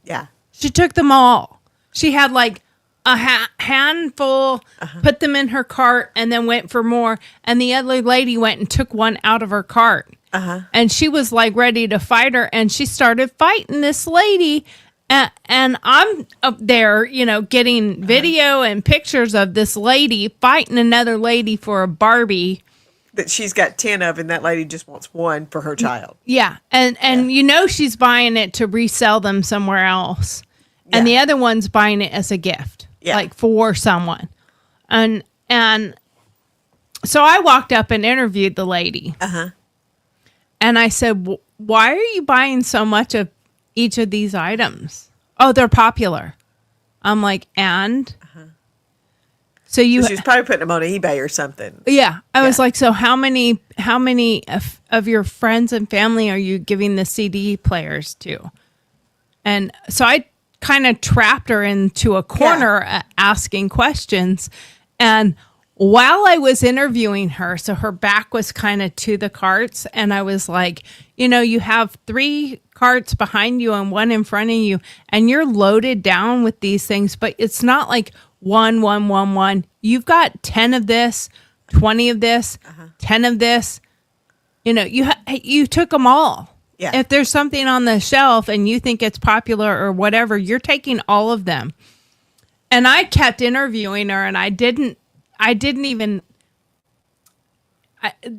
Yeah. She took them all. She had like a handful, put them in her cart, and then went for more. And the other lady went and took one out of her cart. And she was like ready to fight her, and she started fighting this lady. And I'm up there, you know, getting video and pictures of this lady fighting another lady for a Barbie. That she's got 10 of, and that lady just wants 1 for her child. Yeah. And you know she's buying it to resell them somewhere else. And the other one's buying it as a gift. Yeah. Like for someone. And so I walked up and interviewed the lady. And I said, why are you buying so much of each of these items? Oh, they're popular. I'm like, and? So you, She's probably putting them on eBay or something. yeah, I was Yeah. like, so how many of your friends and family are you giving the CD players to? And so I kind of trapped her into a corner asking questions. And while I was interviewing her, so her back was kind of to the carts, and I was like, you have 3 carts behind you and 1 in front of you, and you're loaded down with these things, but it's not like 1, 1, 1, 1. You've got 10 of this, 20 of this, 10 of this. You took them all. Yeah. If there's something on the shelf and you think it's popular or whatever, you're taking all of them. And I kept interviewing her, and I didn't even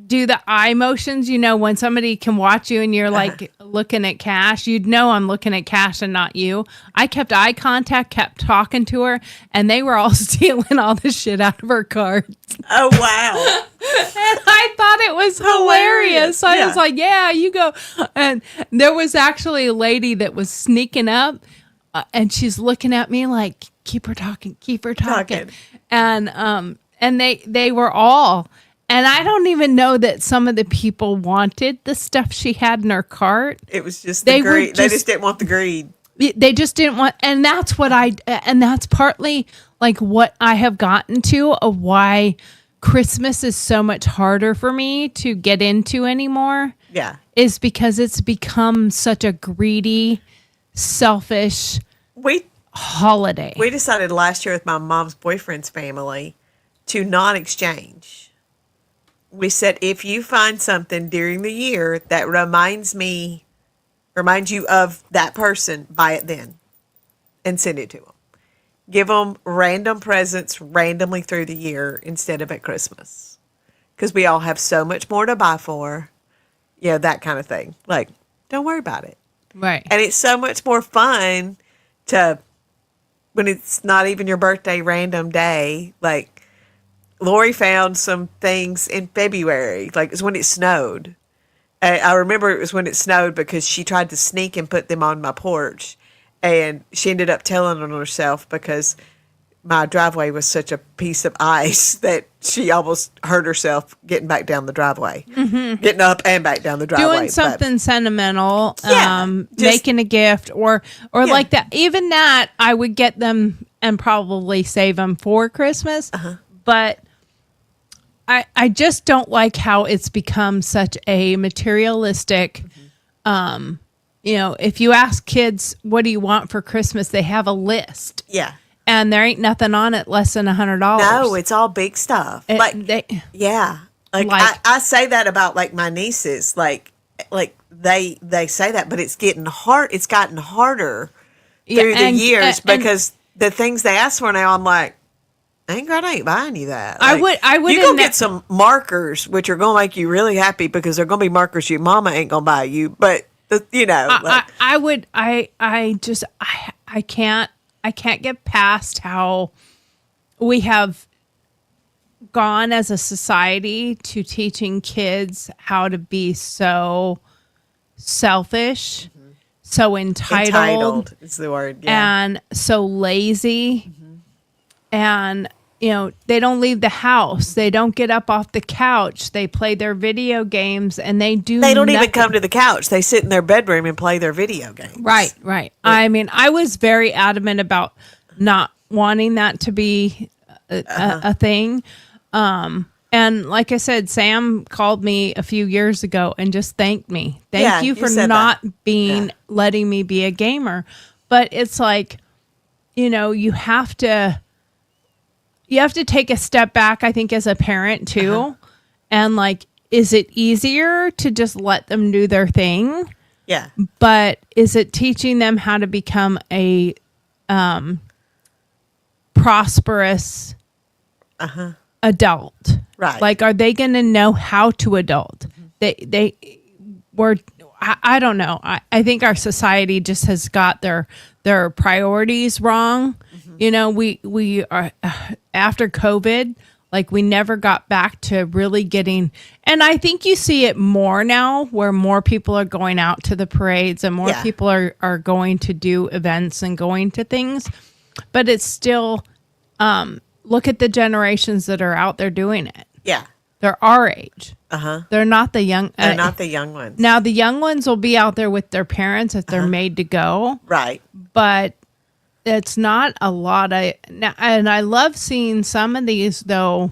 do the eye motions. When somebody can watch you and you're like looking at cash, I'm looking at cash and not you. I kept eye contact, kept talking to her, and they were all stealing all the shit out of her cards. Oh, wow. And I thought it was hilarious. So I was like, yeah, you go. And there was actually a lady that was sneaking up, and she's looking at me like, keep her talking. And they were all, and I don't even know that some of the people wanted the stuff she had in her cart. It was just the greed. They just didn't want the greed. They just didn't want, and that's partly like what I have gotten to of why Christmas is so much harder for me to get into anymore. Yeah. Is because it's become such a greedy, selfish holiday. We decided last year with my mom's boyfriend's family to non-exchange. We said, if you find something during the year that reminds you of that person, buy it then and send it to them. Give them random presents randomly through the year instead of at Christmas. Because we all have so much more to buy for. That kind of thing. Like, don't worry about it. Right. And it's so much more fun when it's not even your birthday random day. Like, Lori found some things in February. Like, it's when it snowed. I remember it was when it snowed because she tried to sneak and put them on my porch. And she ended up telling on herself because my driveway was such a piece of ice that she almost hurt herself getting back down the driveway. Mm-hmm. Getting up and back down the driveway. Doing something sentimental, just making a gift or like that. Even that, I would get them and probably save them for Christmas. But I just don't like how it's become such a materialistic, if you ask kids, what do you want for Christmas? They have a list. Yeah. And there ain't nothing on it less than $100. No, it's all big stuff. Yeah. Like I say that about like my nieces. Like they say that, but it's getting hard. It's gotten harder through the years because the things they ask for now, I'm like, I ain't buying you that. Like, I would. You go get some markers, which are gonna make you really happy because they're gonna be markers your mama ain't gonna buy you. But I can't get past how we have gone as a society to teaching kids how to be so selfish, so entitled is the word, and so lazy, and they don't leave the house, they don't get up off the couch, they play their video games, and they don't even come to the couch. They sit in their bedroom and play their video games. Right. I mean, I was very adamant about not wanting that to be a thing. And like I said, Sam called me a few years ago and just thanked me. Thank you for not letting me be a gamer. But it's like, you have to take a step back, I think, as a parent too. And like, is it easier to just let them do their thing? Yeah. But is it teaching them how to become a prosperous adult? Right. Like, are they going to know how to adult? They were, I don't know. I think our society just has got their priorities wrong. We are, after COVID, like we never got back to really getting, and I think you see it more now where more people are going out to the parades and more people are going to do events and going to things, but it's still, look at the generations that are out there doing it. Yeah. They're our age. Uh-huh. They're not the young. They're not the young ones. Now, the young ones will be out there with their parents if they're made to go. Right. But it's not a lot of. And I love seeing some of these, though,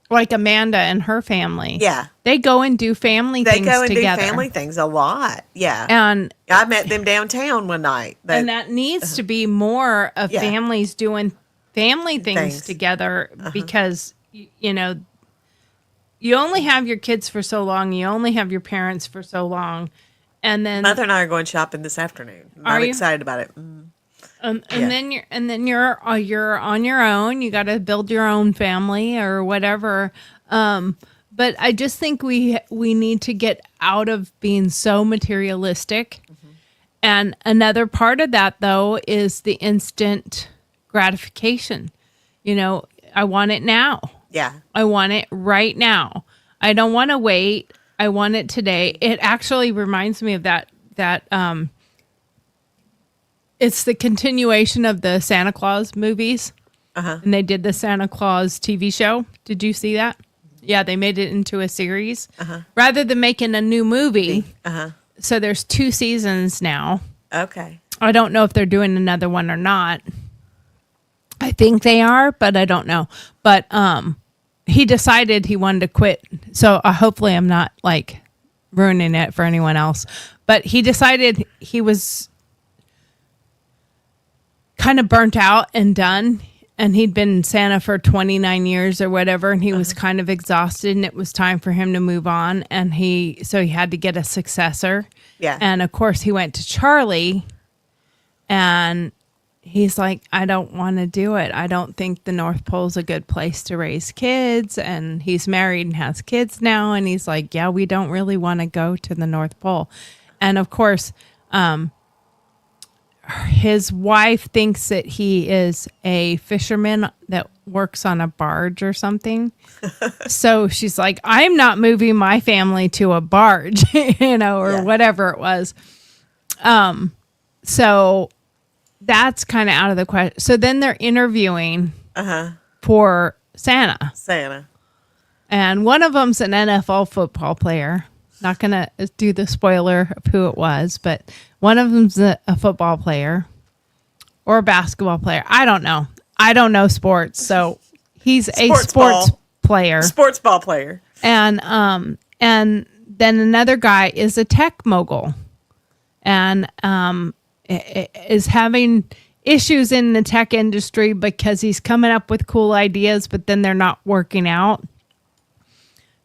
like Amanda and her family. Yeah. They go and do family They things go and together. do family things a lot. Yeah. And I met them downtown one night. and that needs to be more of Yeah. families doing family things Things. together because, you know, you only have your kids for so long. You only have your parents for so long. And then Mother and I are going shopping this afternoon. Are I'm you? excited about it. Mm. and Yeah. then you're on your own. You got to build your own family or whatever. But I just think we need to get out of being so materialistic. And another part of that, though, is the instant gratification. You know, I want it now. Yeah. I want it right now. I don't want to wait. I want it today. It actually reminds me of that it's the continuation of the Santa Claus movies. And they did the Santa Claus TV show. Did you see that? Yeah, they made it into a series. Rather than making a new movie. So there's 2 seasons now. Okay. I don't know if they're doing another one or not. I think they are, but I don't know. But he decided he wanted to quit. So hopefully I'm not like ruining it for anyone else. But he decided he was kind of burnt out and done. And he'd been Santa for 29 years or whatever. And he was kind of exhausted and it was time for him to move on. And so he had to get a successor. Yeah. And of course he went to Charlie and he's like, I don't want to do it. I don't think the North Pole's a good place to raise kids. And he's married and has kids now. And he's like, yeah, we don't really want to go to the North Pole. And of course, his wife thinks that he is a fisherman that works on a barge or something. So she's like, I'm not moving my family to a barge, or whatever it was. So that's kind of out of the question. So then they're interviewing for Santa. And one of them's an NFL football player. Not going to do the spoiler of who it was, but one of them's a football player or a basketball player. I don't know. I don't know sports. So he's a sports player. Sports ball player. And then another guy is a tech mogul and is having issues in the tech industry because he's coming up with cool ideas, but then they're not working out.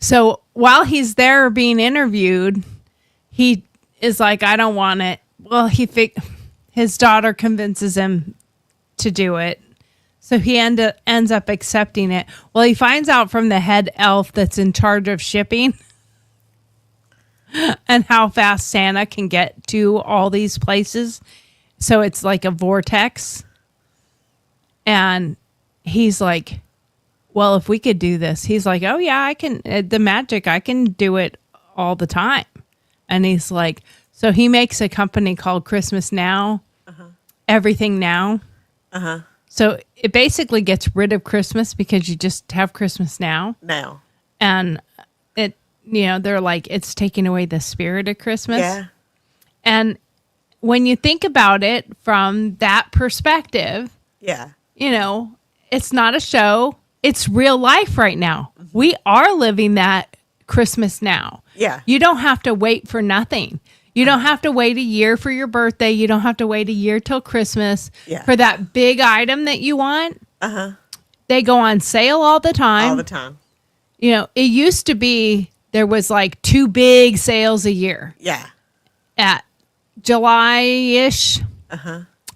So while he's there being interviewed, he is like, I don't want it. Well, his daughter convinces him to do it. So he ends up accepting it. Well, he finds out from the head elf that's in charge of shipping and how fast Santa can get to all these places. So it's like a vortex. And he's like, well, if we could do this, he's like, oh yeah, I can, the magic, I can do it all the time. And he's like, so he makes a company called Christmas Now, Everything Now. So it basically gets rid of Christmas because you just have Christmas now. And it, they're like, it's taking away the spirit of Christmas. Yeah. And when you think about it from that perspective, it's not a show. It's real life right now. We are living that Christmas now. Yeah. You don't have to wait for nothing. You don't have to wait a year for your birthday. You don't have to wait a year till Christmas for that big item that you want. They go on sale all the time. All the time. It used to be there was like 2 big sales a year. Yeah. At July-ish,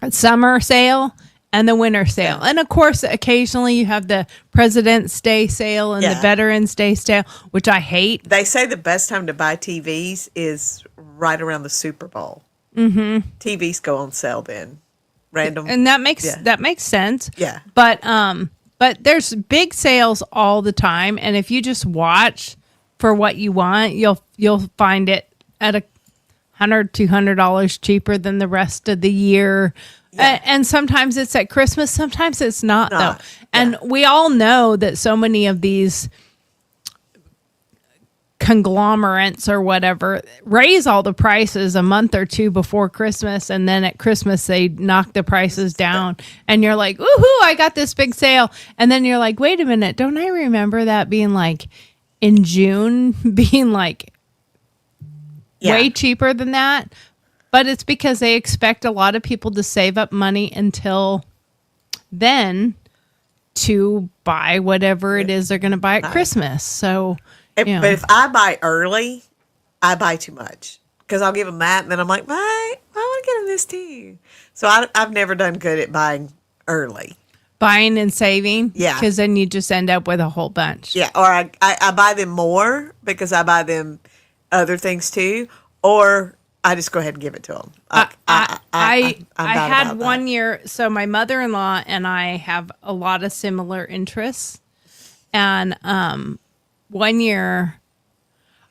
summer sale, and the winter sale. And of course, occasionally you have the President's Day sale and the Veterans Day sale, which I hate. They say the best time to buy TVs is right around the Super Bowl. TVs go on sale then. Random. And that makes sense. Yeah. But there's big sales all the time, and if you just watch for what you want, you'll find it at $100-$200 cheaper than the rest of the year. And sometimes it's at Christmas, sometimes it's not. Though. And we all know that so many of these conglomerates or whatever raise all the prices a month or two before Christmas, and then at Christmas they knock the prices down, and you're like, woohoo, I got this big sale. And then you're like, wait a minute, don't I remember that being like in June being like way cheaper than that? But it's because they expect a lot of people to save up money until then to buy whatever it is they're going to buy at Christmas. So, but if I buy early, I buy too much because I'll give them that, and then I'm like, I want to get them this too. So I've never done good at buying early. Buying and saving? Yeah. Because then you just end up with a whole bunch. Yeah, or I buy them more because I buy them other things too, or I just go ahead and give it to them. I had one year, so my mother-in-law and I have a lot of similar interests. And one year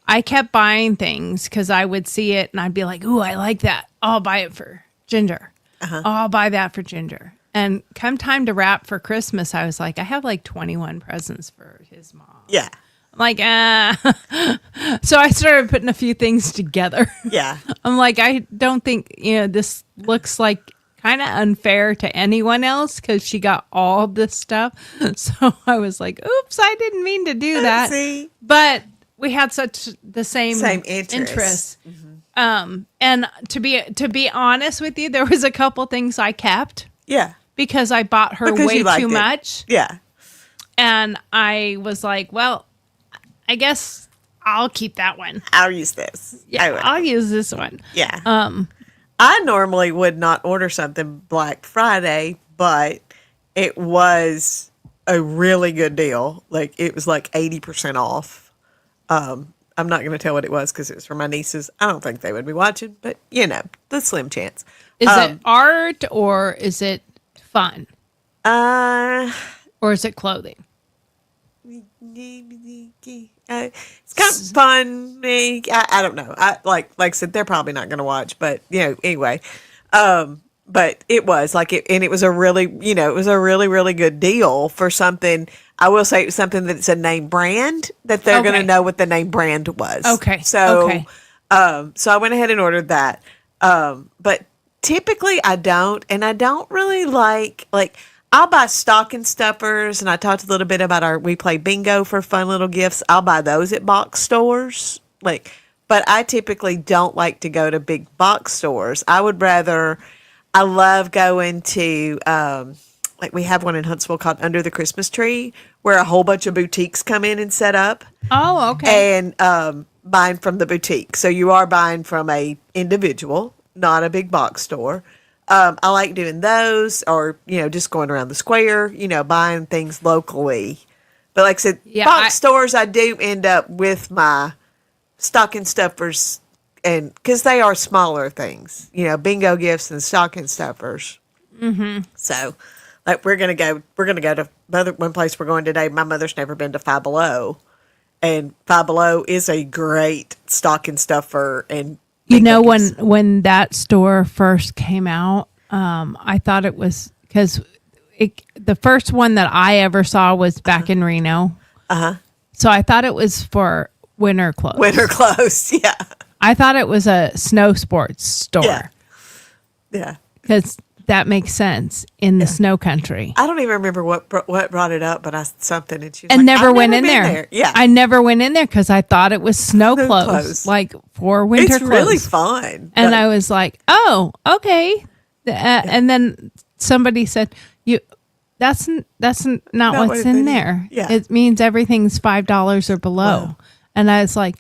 I kept buying things because I would see it and I'd be like, ooh, I like that. I'll buy it for Ginger. Oh, I'll buy that for Ginger. And come time to wrap for Christmas, I was like, I have like 21 presents for his mom. Yeah. I'm like, So I started putting a few things together. Yeah. I'm like, I don't think, this looks like kind of unfair to anyone else because she got all this stuff. So I was like, oops, I didn't mean to do that. See? But we had such the same interests. And to be honest with you, there was a couple things I kept. Yeah. Because I bought her way too much. Yeah. And I was like, well, I guess I'll keep that one. I'll use this. Yeah, I'll use this one. Yeah. I normally would not order something Black Friday, but it was a really good deal. Like it was like 80% off. I'm not going to tell what it was because it was for my nieces. I don't think they would be watching, but the slim chance. Is it art or is it fun? Or is it clothing? It's kind of fun. I don't know. Like I said, they're probably not going to watch, but anyway. But it was like it, and it was a really, it was a really, really good deal for something. I will say it was something that's a name brand that they're going to know what the name brand was. Okay. So, so I went ahead and ordered that. But typically I don't, and I don't really like. I'll buy stocking stuffers, and I talked a little bit about we play bingo for fun little gifts. I'll buy those at box stores, but I typically don't like to go to big box stores. I love going to, we have one in Huntsville called Under the Christmas Tree, where a whole bunch of boutiques come in and set up. Oh, okay. And buying from the boutique. So you are buying from a individual, not a big box store. I like doing those, or just going around the square, buying things locally. But like I said, box stores, I do end up with my stocking stuffers, and because they are smaller things, bingo gifts and stocking stuffers. Mm-hmm. So, we're gonna go to one place we're going today. My mother's never been to Five Below, and Five Below is a great stocking stuffer and. When that store first came out, I thought it was because the first one that I ever saw was back in Reno. So I thought it was for winter clothes. Winter clothes, yeah. I thought it was a snow sports store. Yeah. Because that makes sense in the snow country. I don't even remember what brought it up, but something, and she was and like, never went in there. Yeah, I never went in there because I thought it was snow clothes, like for winter clothes. It's really fun. And I was like, oh, okay. And then somebody said, that's not what's in there. Yeah. It means everything's $5 or below. Wow. And I was like,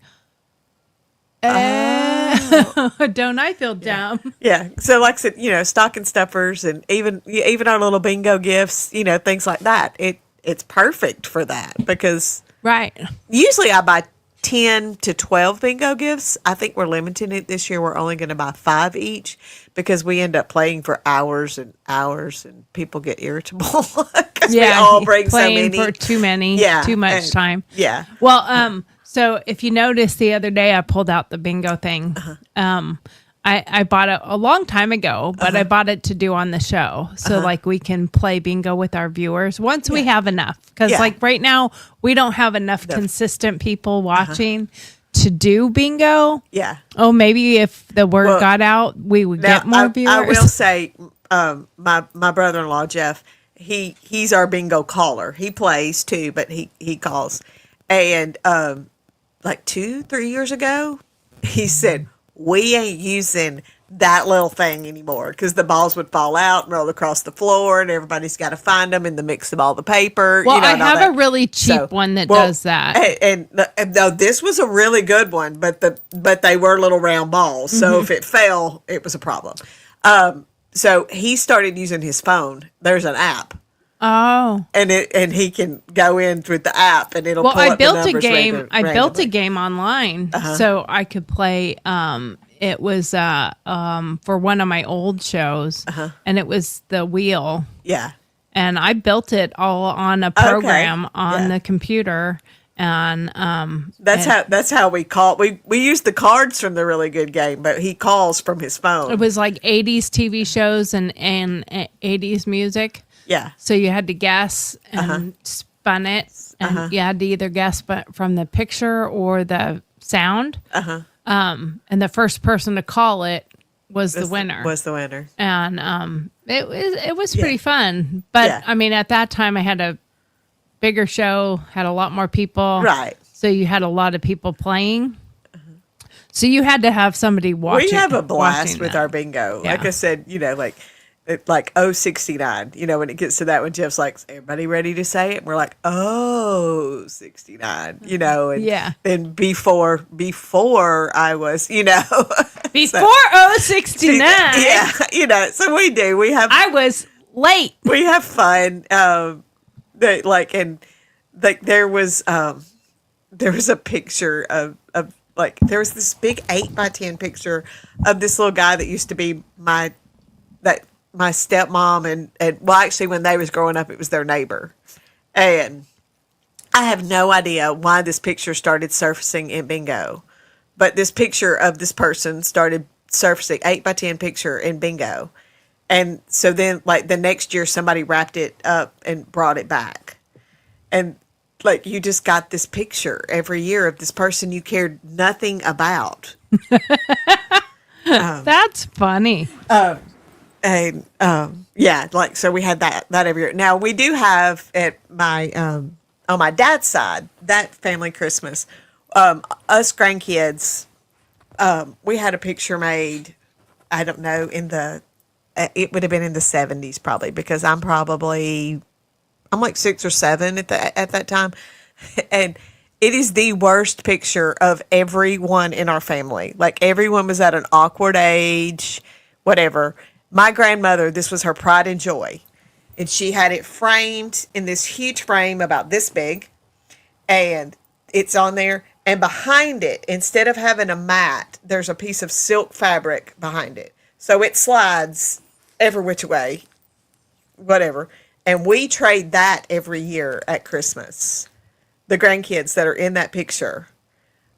don't I feel dumb? Yeah. So like I said, stocking stuffers and even our little bingo gifts, things like that. It's perfect for that because usually I buy 10 to 12 bingo gifts. I think we're limiting it this year. We're only going to buy 5 each because we end up playing for hours and hours and people get irritable because we all bring so many. For too many, too much time. Yeah. Well, So if you noticed the other day, I pulled out the bingo thing. I bought it a long time ago, but I bought it to do on the show. So like we can play bingo with our viewers once we have enough. Because like right now, we don't have enough consistent people watching to do bingo. Yeah. Oh, maybe if the word got out, we would get more viewers. I will say, my brother-in-law, Jeff, he's our bingo caller. He plays too, but he calls. And like 2-3 years ago, he said, we ain't using that little thing anymore because the balls would fall out and roll across the floor and everybody's got to find them in the mix of all the paper. Well, you know, I have a really cheap one that does that. And no, this was a really good one, but they were little round balls. So if it fell, it was a problem. So he started using his phone. There's an app. Oh, And he can go in with the app and it'll. well, pull I up the built a numbers game. I built a randomly. game online so I could play. It was for one of my old shows, and it was the wheel. Yeah. And I built it all on a program on the computer, and That's how we call. We use the cards from the really good game, but he calls from his phone. it was like 80s TV shows and 80s music. Yeah. So you had to guess and spun it, and you had to either guess from the picture or the sound. And the first person to call it was the winner. Was the winner. And it was pretty fun. But I mean, at that time, I had a bigger show, had a lot more people. Right. So you had a lot of people playing. So you had to have somebody watching. We have a blast with that. our bingo. Yeah. Like I said, like 069. When it gets to that one, Jeff's like, everybody ready to say it? And we're like, 69. And then before I was, Before 069. Yeah, so we do. I was late. We have fun. There was a picture of there was this big 8x10 picture of this little guy that used to be my stepmom and well, actually when they was growing up, it was their neighbor. And I have no idea why this picture started surfacing in bingo, but this picture of this person started surfacing, 8x10 picture in bingo. And so then like the next year somebody wrapped it up and brought it back. And like you just got this picture every year of this person you cared nothing about. That's funny. And so we had that every year. Now we do have at my on my dad's side, that family Christmas, us grandkids, we had a picture made. I don't know it would have been in the 70s probably because I'm like 6 or 7 at that time, and it is the worst picture of everyone in our family. Like everyone was at an awkward age, whatever. My grandmother, this was her pride and joy. And she had it framed in this huge frame about this big. And it's on there. And behind it, instead of having a mat, there's a piece of silk fabric behind it. So it slides every which way, whatever. And we trade that every year at Christmas. The grandkids that are in that picture.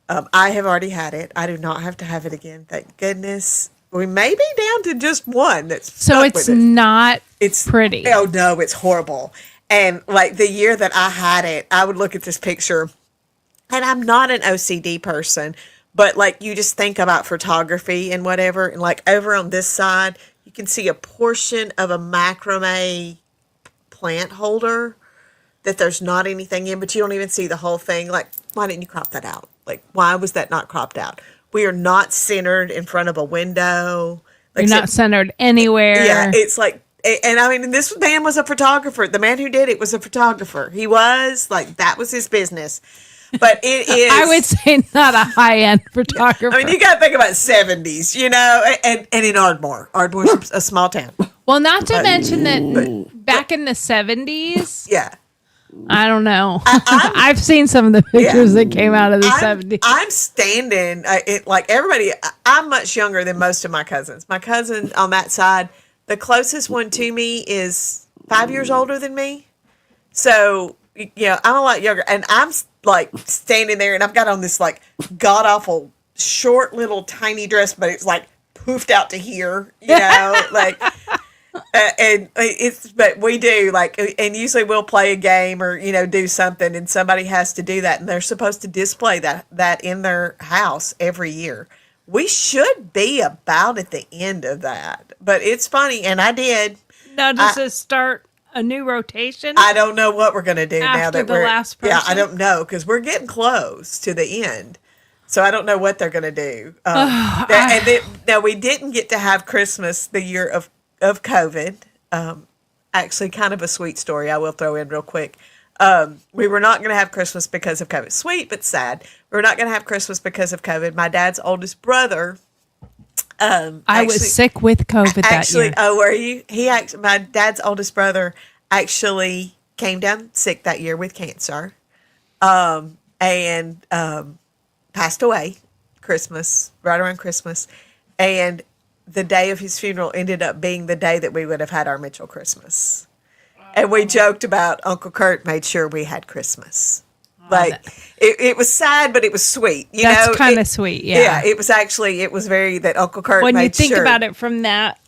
I have already had it. I do not have to have it again. Thank goodness. We may be down to just one that's so it's not pretty. Oh no, it's horrible. And like the year that I had it, I would look at this picture, and I'm not an OCD person, but like you just think about photography and whatever, and like over on this side, you can see a portion of a macrame plant holder that there's not anything in, but you don't even see the whole thing. Like, why didn't you crop that out? Like, why was that not cropped out? We are not centered in front of a window. Like, you're not centered anywhere. Yeah, it's like, and I mean, this man was a photographer. The man who did it was a photographer. He was like, that was his business. But it is. I would say not a high-end photographer. I mean, you got to think about 70s, and in Ardmore. Ardmore's a small town. Well, not to mention that back in the 70s. Yeah. I don't know. I've seen some of the pictures that came out of the 70s. I'm standing, like everybody, I'm much younger than most of my cousins. My cousin on that side, the closest one to me is 5 years older than me. So, I'm a lot younger. And like standing there, and I've got on this like god awful short little tiny dress, but it's like poofed out to here, like. But we do like, and usually we'll play a game or do something, and somebody has to do that, and they're supposed to display that in their house every year. We should be about at the end of that, but it's funny, and I did. Now, does it start a new rotation? I don't know what we're going to do now that the last person? Yeah, I don't know, because we're getting close to the end. So I don't know what they're going to do. Now, we didn't get to have Christmas the year of COVID. Actually, kind of a sweet story I will throw in real quick. We were not going to have Christmas because of COVID. Sweet, but sad. We were not going to have Christmas because of COVID. My dad's oldest brother. I was sick with COVID that year. Oh, were you? My dad's oldest brother actually came down sick that year with cancer, and passed away right around Christmas, and the day of his funeral ended up being the day that we would have had our Mitchell Christmas. And we joked about Uncle Kurt made sure we had Christmas. It was sad, but it was sweet. That's kind of sweet, yeah. Yeah, it was very that Uncle Kurt when made you think sure. about it from that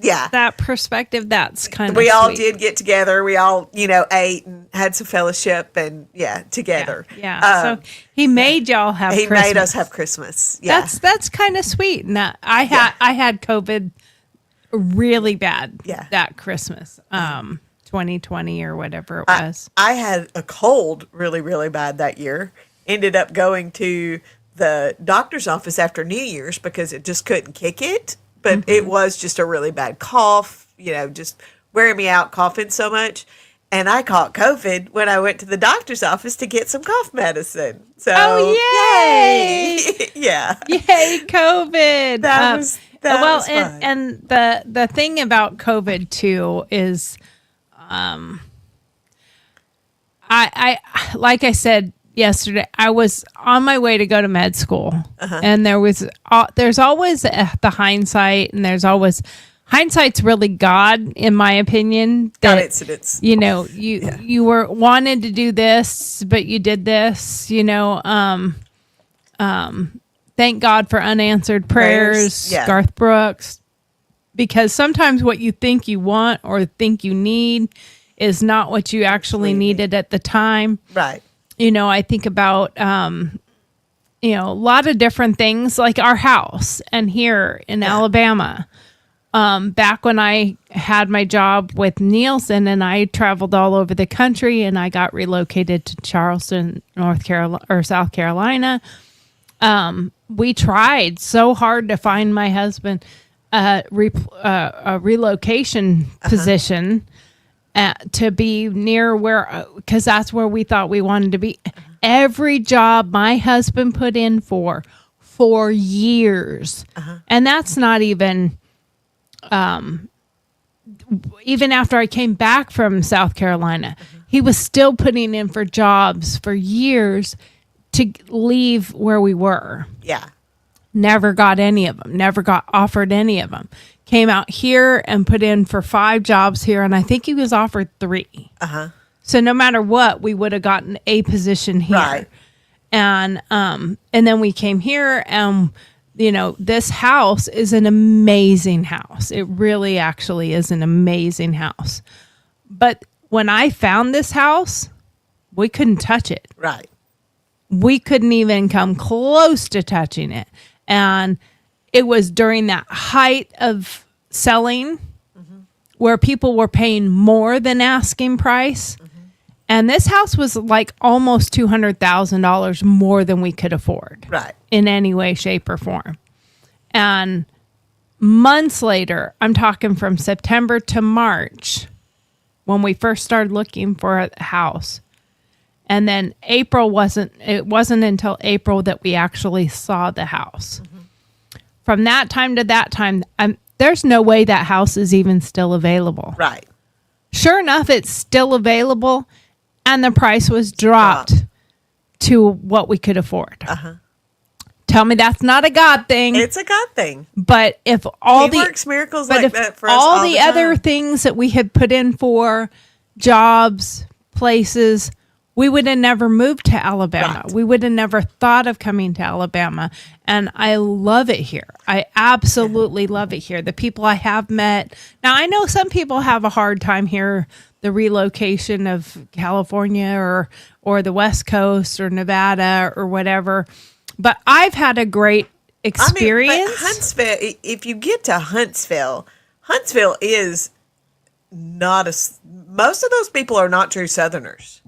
perspective, that's kind of we all sweet. did get together. We all, ate and had some fellowship and together. Yeah. So he made y'all have He Christmas. made us have Christmas. Yeah. That's kind of sweet. Now, I had COVID really bad that Christmas. 2020 or whatever it was. I had a cold really, really bad that year. Ended up going to the doctor's office after New Year's because it just couldn't kick it. But it was just a really bad cough, just wearing me out, coughing so much. And I caught COVID when I went to the doctor's office to get some cough medicine. So, yay! Yeah. Yay, COVID. That was fun. And the thing about COVID too is I like I said yesterday, I was on my way to go to med school, and there's always the hindsight, and there's always hindsight's really God, in my opinion. God incidents. You were wanted to do this, but you did this. Thank God for unanswered prayers. Yeah. Garth Brooks. Because sometimes what you think you want or think you need is not what you actually needed at the time. Right. I think about, a lot of different things like our house and here in Alabama. Back when I had my job with Nielsen and I traveled all over the country and I got relocated to Charleston, South Carolina. We tried so hard to find my husband a relocation position to be near because that's where we thought we wanted to be. Every job my husband put in for years, and that's not even after I came back from South Carolina, he was still putting in for jobs for years to leave where we were. Yeah. Never got any of them. Never got offered any of them. Came out here and put in for 5 jobs here, and I think he was offered 3. So no matter what, we would have gotten a position here. Right. And then we came here, and this house is an amazing house. It really actually is an amazing house. But when I found this house, we couldn't touch it. Right. We couldn't even come close to touching it. And it was during that height of selling where people were paying more than asking price. And this house was like almost $200,000 more than we could afford. Right. In any way, shape, or form. And months later, I'm talking from September to March, when we first started looking for a house. And then it wasn't until April that we actually saw the house. From that time to that time, there's no way that house is even still available. Right. Sure enough, it's still available, and the price was dropped to what we could afford. Tell me that's not a God thing. It's a God thing. But if He works miracles like that for us all all the the other time. things that we had put in for, jobs, places, we would have never moved to Alabama. Right. We would have never thought of coming to Alabama. And I love it here. I absolutely love it here. The people I have met. Now, I know some people have a hard time here, the relocation of California or the West Coast or Nevada or whatever. But I've had a great experience. I mean, but Huntsville, if you get to Huntsville is not most of those people are not true Southerners.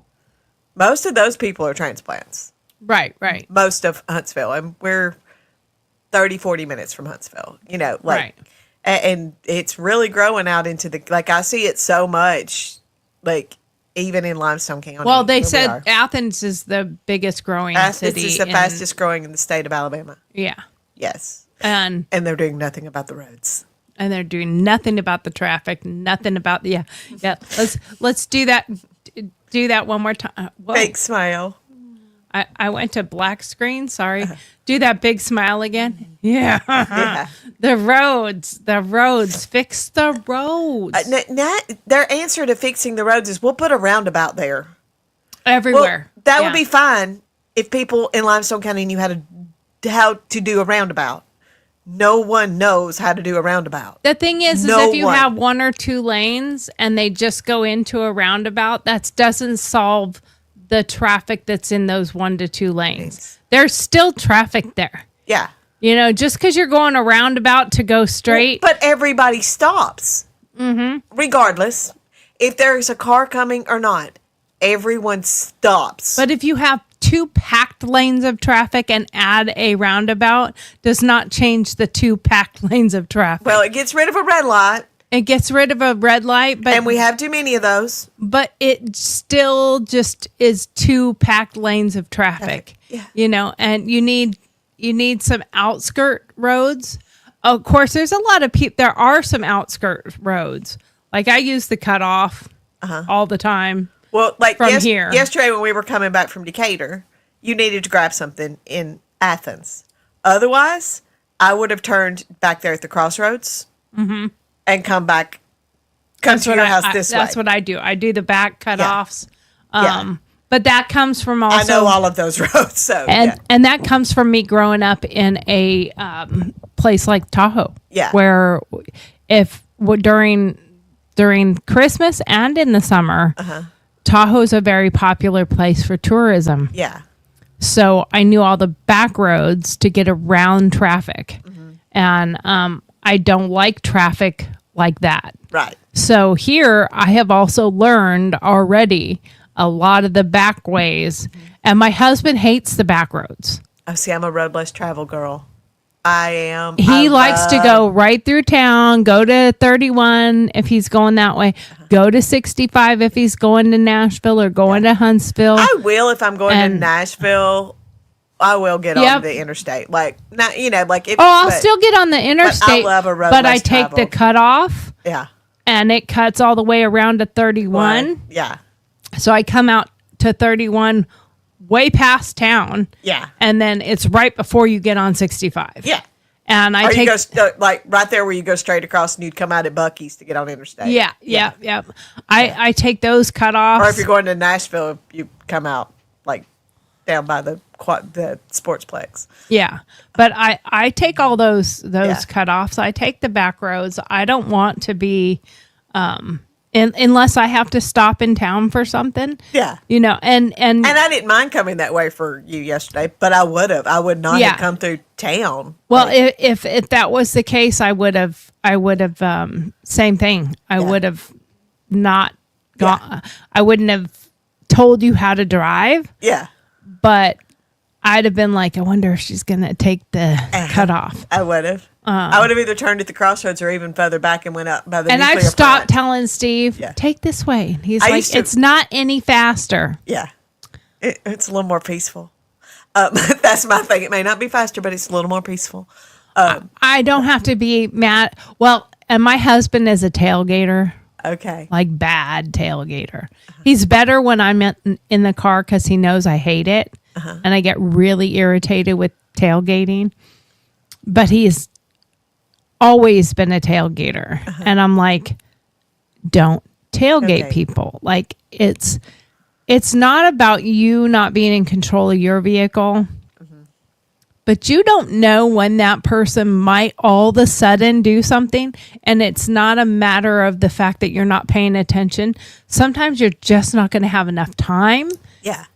Most of those people are transplants. Right, right. Most of Huntsville. And we're 30, 40 minutes from Huntsville, Right. And it's really growing out into I see it so much, even in Limestone County. Well, they where we said are. Athens is the biggest growing city. It's the fastest growing in the state of Alabama. Yeah. Yes. And And they're doing nothing about the roads. they're doing nothing about the traffic, nothing about yeah. Let's do that. Do that one more time. Whoa. Fake smile. I went to black screen. Sorry. Do that big smile again. Yeah. Yeah. The roads. Fix the roads Their answer to fixing the roads is we'll put a roundabout there. everywhere. Well, that Yeah. would be fine if people in Limestone County knew how to do a roundabout. No one knows how to do a roundabout. The thing is No if you one. have one or two lanes and they just go into a roundabout, that doesn't solve the traffic that's in those 1 to 2 lanes. There's still traffic there. Yeah. Just because you're going a roundabout to go straight. But everybody stops. Mm-hmm. Regardless, if there's a car coming or not, everyone stops. But if you have 2 packed lanes of traffic and add a roundabout, does not change the 2 packed lanes of traffic. Well, it gets rid of a red light, It gets rid of a red light, and we have too many of those. but it still just is 2 packed lanes of traffic. Yeah. And you need some outskirt roads. Of course, there's a lot of people. There are some outskirt roads. Like I use the cutoff all the time. Well, From here. yesterday when we were coming back from Decatur, you needed to grab something in Athens. Otherwise, I would have turned back there at the crossroads and come to your house this way. That's what I do. I do the back cutoffs. Yeah. But that comes from also. I know all of those roads, so And that comes from me growing up in a place like Tahoe. Yeah. Where during Christmas and in the summer, Tahoe's a very popular place for tourism. yeah. So I knew all the back roads to get around traffic. And I don't like traffic like that. Right. So here I have also learned already a lot of the back ways. And my husband hates the back roads. Oh, see, I'm a road less travel girl. I am. He likes to go right through town, go to 31 if he's going that way, go to 65 if he's going to Nashville or going to Huntsville. I will if I'm going to And- Nashville. I will get Yep. on the interstate, not if. I'll but- still get on the interstate, love a road but I less take the traveled. cutoff Yeah. and it cuts all the way around to 31. Yeah. So I come out to 31 way past town. Yeah. And then it's right before you get on 65. Yeah. And I Or take you go right there where you go straight across and you'd come out at Buc-ee's to get on interstate. yeah. I take those cutoffs. Or if you're going to Nashville, you come out down by the sportsplex. Yeah. But I take all those Yeah. cutoffs. I take the back roads. I don't want to be unless I have to stop in town for something. Yeah. And And I didn't mind coming that way for you yesterday, but I would have. I would not Yeah. have come through town. well, if that was the case, I would have same thing. I would have not gone. I wouldn't have told you how to drive, Yeah. but I'd have been like, I wonder if she's going to take the cutoff. I would have. I would have either turned at the crossroads or even further back and went up by the And nuclear I've stopped plant. telling Steve, Yeah. take this way. And he's I like, used to- it's not any faster. Yeah. It's a little more peaceful. That's my thing. It may not be faster, but it's a little more peaceful. I don't have to be mad. Well, and my husband is a tailgater, Okay. like bad tailgater. He's better when I'm in the car because he knows I hate it. And I get really irritated with tailgating. But he's always been a tailgater. And I'm like, don't tailgate Okay. people. Like it's it's not about you not being in control of your vehicle, but you don't know when that person might all of a sudden do something. And it's not a matter of the fact that you're not paying attention. Sometimes you're just not going to have enough time. Yeah.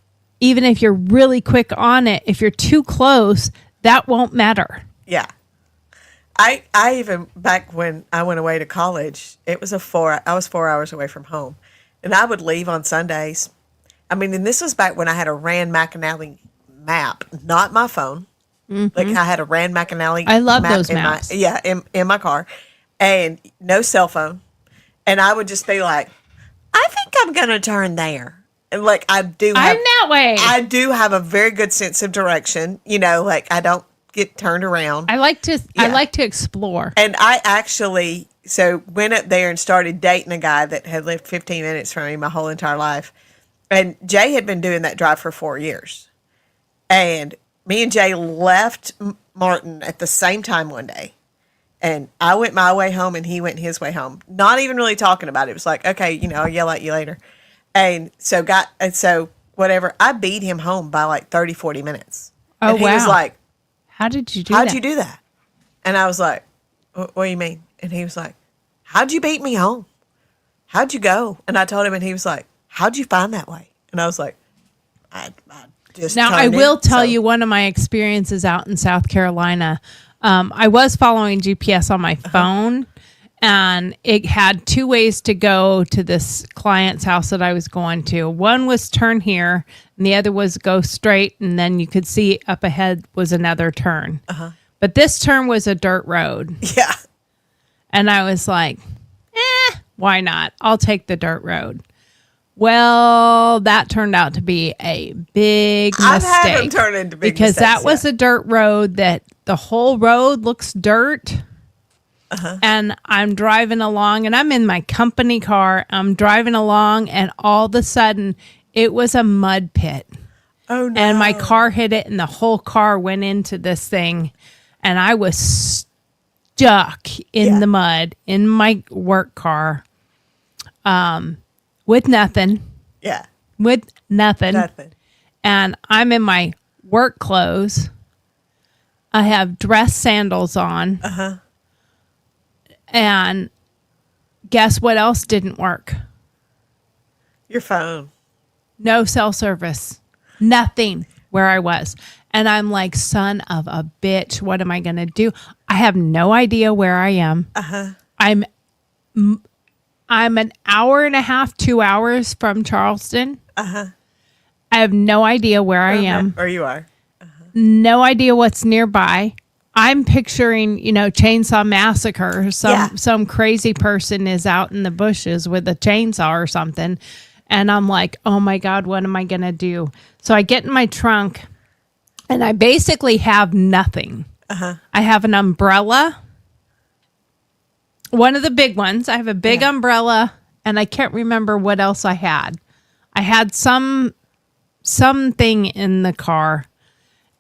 Even if you're really quick on it, if you're too close, that won't matter. Yeah. I even, back when I went away to college, I was 4 hours away from home. And I would leave on Sundays. I mean, and this was back when I had a Rand McAnally map, not my phone. Like I had a Rand McAnally. I love map those maps. in my car, and no cell phone. And I would just be like, I think I'm gonna turn there. And like I'm that way. I do have a very good sense of direction. Like I don't get turned around. I like to explore. And I actually went up there and started dating a guy that had lived 15 minutes from me my whole entire life. And Jay had been doing that drive for 4 years. And me and Jay left Martin at the same time one day. And I went my way home and he went his way home. Not even really talking about it. It was like, okay, I'll yell at you later. And so whatever, I beat him home by like 30, 40 minutes. Oh, and he wow. was like, How'd you do that? how'd you do that? And I was like, what do you mean? And he was like, how'd you beat me home? How'd you go? And I told him, and he was like, how'd you find that way? And I was like, I just Now, I turned will in, tell so- you one of my experiences out in South Carolina. I was following GPS on my phone, and it had two ways to go to this client's house that I was going to. One was turn here, and the other was go straight, and then you could see up ahead was another turn. But this turn was a dirt road, Yeah. and I was like, why not? I'll take the dirt road. Well, that turned out to be a big mistake. I've had them turn into big because mistakes, that was a dirt road that the whole road looks dirt. And I'm driving along, and I'm in my company car. I'm driving along, and all of a sudden, it was a mud pit. Oh, no. And my car hit it, and the whole car went into this thing. And I was stuck in the mud in my work car with nothing. Yeah. With nothing. Nothing. And I'm in my work clothes. I have dress sandals on. And guess what else didn't work? Your phone. No cell service. Nothing where I was. And I'm like, son of a bitch, what am I going to do? I have no idea where I am. I'm an hour and a half, 2 hours from Charleston. I have no idea where I am. Or you are. No idea what's nearby. I'm picturing, Chainsaw Massacre. Some crazy person is out in the bushes with a chainsaw or something. And I'm like, oh my God, what am I going to do? So I get in my trunk and I basically have nothing. I have an umbrella. One of the big ones. I have a big umbrella, and I can't remember what else I had. I had something in the car,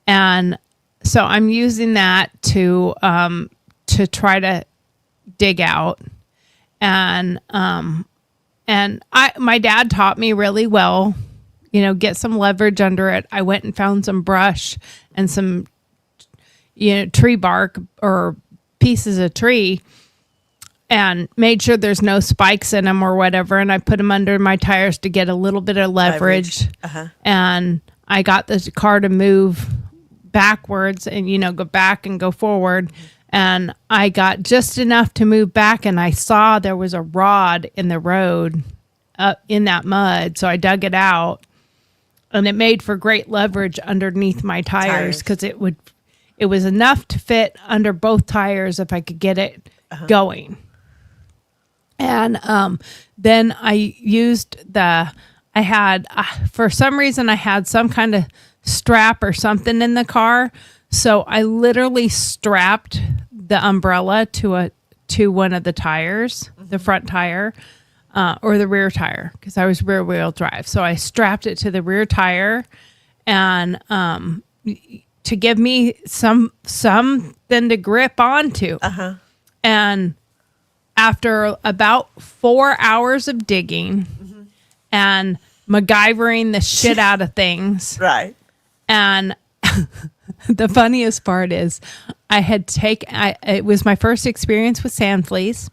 and so I'm using that to try to dig out. And my dad taught me really well, get some leverage under it. I went and found some brush and some tree bark or pieces of tree, and made sure there's no spikes in them or whatever. And I put them under my tires to get a little bit of leverage. And I got the car to move backwards and, go back and go forward. And I got just enough to move back, and I saw there was a rod in the road in that mud. So I dug it out, and it made for great leverage underneath my tires because it was enough to fit under both tires if I could get it going. And then I used for some reason, I had some kind of strap or something in the car. So I literally strapped the umbrella to one of the tires, the front tire, or the rear tire, because I was rear wheel drive. So I strapped it to the rear tire, and to give me something to grip onto. And after about 4 hours of digging and MacGyvering the shit out of things. Right. And the funniest part is it was my first experience with sand fleas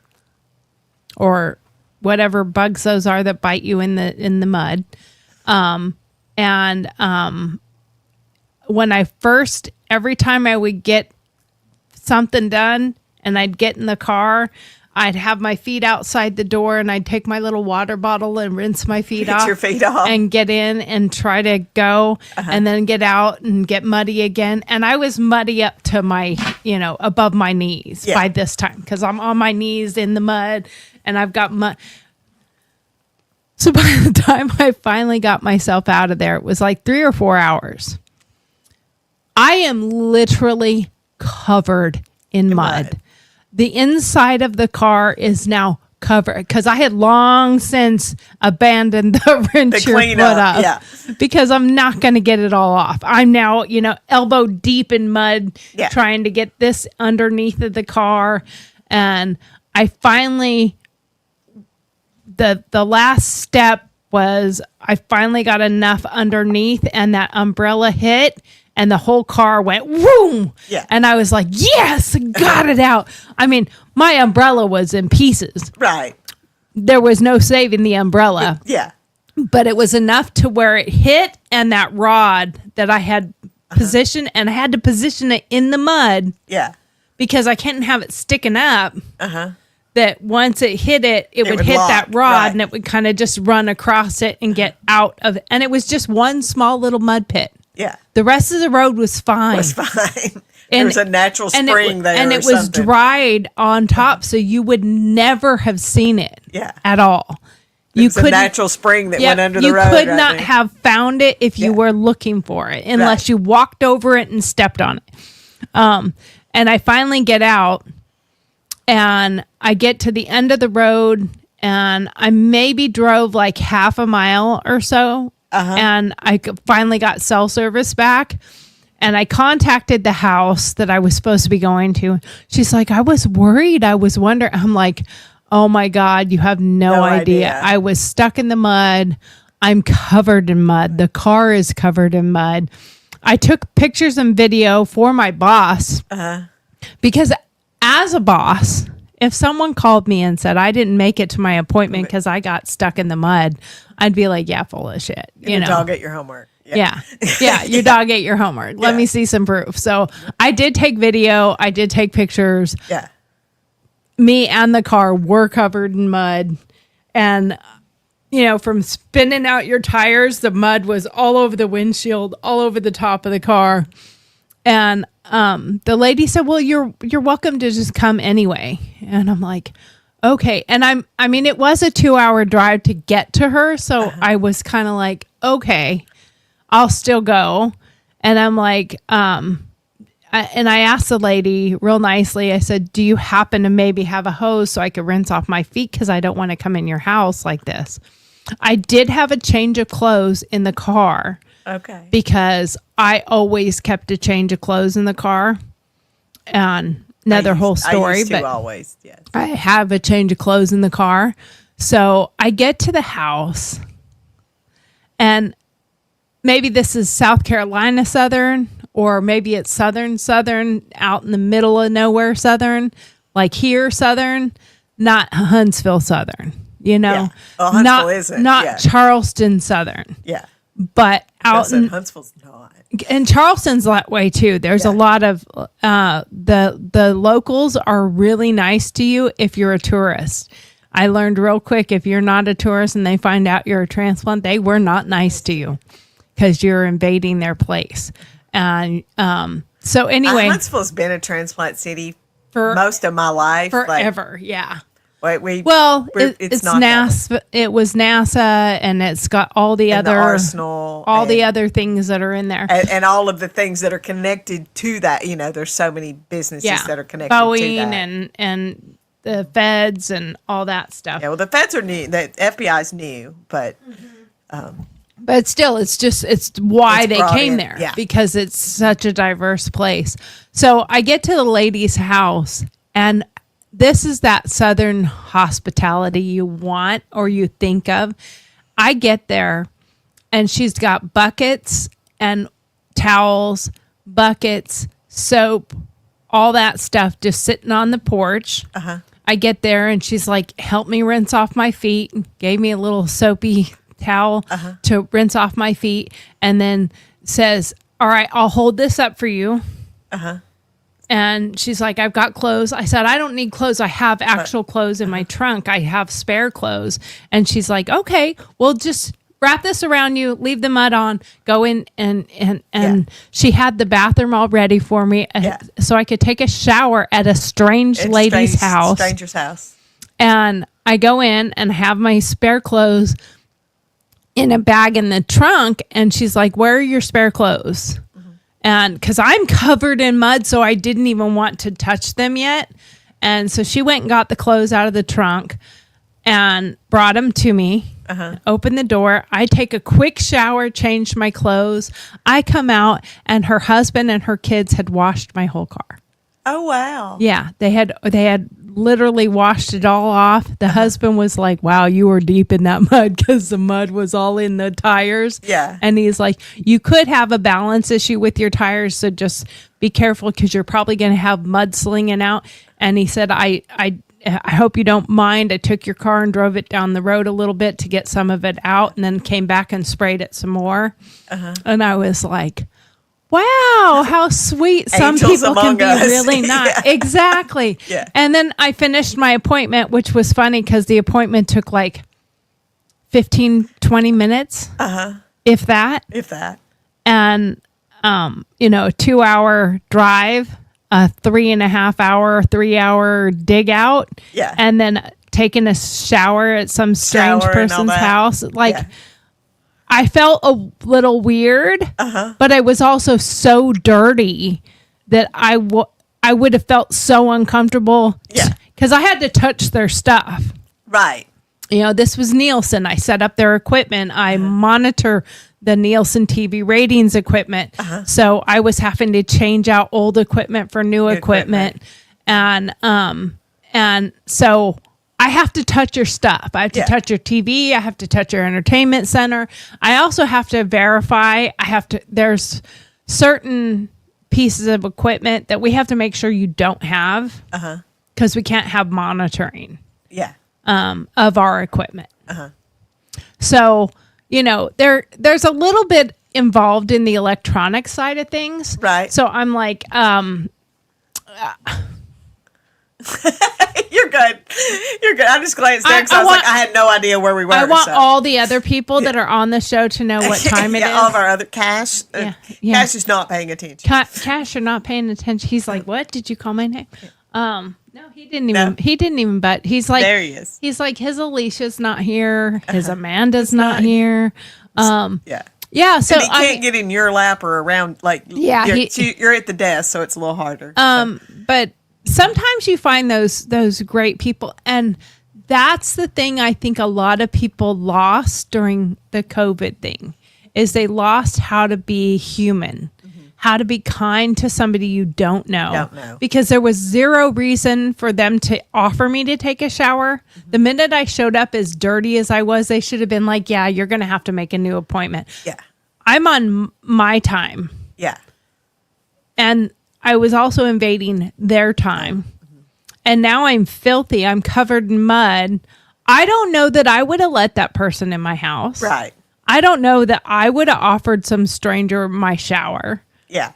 or whatever bugs those are that bite you in the mud. When every time I would get something done and I'd get in the car, I'd have my feet outside the door and I'd take my little water bottle and rinse my feet Get off. your feet off. And get in and try to go and then get out and get muddy again. And I was muddy up to my, above my knees by this time because I'm on my knees in the mud and I've got mud. So by the time I finally got myself out of there, it was like 3 or 4 hours. I am literally covered in mud. The inside of the car is now covered because I had long since abandoned the rinse your foot up because I'm not going to get it all off. I'm now, elbow deep in mud trying to get this underneath of the car. And I finally, the last step was I finally got enough underneath and that umbrella hit. And the whole car went whoom. Yeah. And I was like, yes, got it out. I mean, my umbrella was in pieces. Right. There was no saving the umbrella. Yeah. But it was enough to where it hit and that rod that I had positioned, and I had to position it in the mud. Yeah. Because I can't have it sticking up. That once it hit it would hit lock, that rod right. and it would kind of just run across it and get out of it. And it was just one small little mud pit. Yeah. The rest of the road was fine. It was fine. There was a natural spring there. And it was dried on top, so you would never have seen it at all. It was a natural spring that went under the road. You could not have found it if you were looking for it, unless you walked over it and stepped on it. And I finally get out, and I get to the end of the road, and I maybe drove like half a mile or so. And I finally got cell service back, and I contacted the house that I was supposed to be going to. She's like, I was worried. I was wondering. I'm like, oh my God, you have no idea. I was stuck in the mud. I'm covered in mud. The car is covered in mud. I took pictures and video for my boss because as a boss, if someone called me and said I didn't make it to my appointment because I got stuck in the mud, I'd be like, yeah, full of shit. Your dog ate your homework. Yeah. Your dog ate your homework. Let me see some proof. So I did take video. I did take pictures. Yeah. Me and the car were covered in mud. And, from spinning out your tires, the mud was all over the windshield, all over the top of the car. And the lady said, well, you're welcome to just come anyway. And I'm like, okay. And it was a 2-hour drive to get to her. So I was kind of like, okay, I'll still go. And I'm like, and I asked the lady real nicely, I said, do you happen to maybe have a hose so I could rinse off my feet? Because I don't want to come in your house like this. I did have a change of clothes in the car. Okay. Because I always kept a change of clothes in the car. And another whole story. I used to but always, yes. I have a change of clothes in the car. So I get to the house, and maybe this is South Carolina Southern, or maybe it's Southern out in the middle of nowhere Southern, like here Southern, not Huntsville Southern, Yeah. Well, Huntsville isn't. Not Charleston Southern. Yeah. But out in Huntsville's not. And Charleston's that way too. There's a lot of the locals are really nice to you if you're a tourist. I learned real quick, if you're not a tourist and they find out you're a transplant, they were not nice to you because you're invading their place. And so anyway, Huntsville's been a transplant city for most of my life, forever. It's not NASA. It was NASA, and it's got all the other the arsenal, the other things that are in there, and all of the things that are connected to that. There's so many businesses that are connected Boeing to that. and the feds and all that stuff. Yeah, well, the feds are new. The FBI's new, but still, it's why they came there because it's such a diverse place. So I get to the lady's house, and this is that Southern hospitality you want or you think of. I get there, and she's got buckets and towels, buckets, soap, all that stuff just sitting on the porch. I get there and she's like, help me rinse off my feet. Gave me a little soapy towel to rinse off my feet. And then says, all right, I'll hold this up for you. And she's like, I've got clothes. I said, I don't need clothes. I have actual clothes in my trunk. I have spare clothes. And she's like, okay, well, just wrap this around you, leave the mud on, go in. And she had the bathroom all ready for me so I could take a shower at a stranger's house. And I go in and have my spare clothes in a bag in the trunk. And she's like, where are your spare clothes? And because I'm covered in mud, so I didn't even want to touch them yet. And so she went and got the clothes out of the trunk and brought them to me. Opened the door. I take a quick shower, changed my clothes. I come out, and her husband and her kids had washed my whole car. Oh, wow. Yeah, they had literally washed it all off. The husband was like, wow, you were deep in that mud because the mud was all in the tires. Yeah. And he's like, you could have a balance issue with your tires, so just be careful because you're probably going to have mud slinging out. And he said, I hope you don't mind. I took your car and drove it down the road a little bit to get some of it out and then came back and sprayed it some more. And I was like, wow, how sweet. Some Angels people can be among us. really nice. Yeah. Exactly. Yeah. And then I finished my appointment, which was funny because the appointment took like 15, 20 minutes, if that. And, a 2-hour drive, a 3.5-hour, 3-hour dig out. Yeah. And then taking a shower at some strange Shower and all person's that. house. Like, Yeah. I felt a little weird, but I was also so dirty that I would have felt so uncomfortable. Yeah. Because I had to touch their stuff. Right. This was Nielsen. I set up their equipment. I monitor the Nielsen TV ratings equipment. So I was having to change out old equipment for new equipment. And so I have to touch your stuff. I have to touch your TV. I have to touch your entertainment center. I also have to verify. There's certain pieces of equipment that we have to make sure you don't have because we can't have monitoring of our equipment. So, there's a little bit involved in the electronic side of things. Right. So I'm like, You're good. I just glanced there because I was like, I had no idea where we were. I want all the other people that are on the show to know what time it is. All of our other Cash. Yeah. Cash is not paying attention. Cash are not paying attention. He's like, what? Did you call my name? No, he didn't even. He didn't even. But he's like, there he is. He's like, his Alicia's not here. His Amanda's not here. Yeah. So and he can't get in your lap or around. Like, yeah, you're at the desk, so it's a little harder. But sometimes you find those great people, and that's the thing I think a lot of people lost during the COVID thing is they lost how to be human, how to be kind to somebody you don't know. Because there was zero reason for them to offer me to take a shower. The minute I showed up as dirty as I was, they should have been like, yeah, you're going to have to make a new appointment. Yeah. I'm on my time. Yeah. And I was also invading their time. And now I'm filthy. I'm covered in mud. I don't know that I would have let that person in my house. Right. I don't know that I would have offered some stranger my shower. Yeah.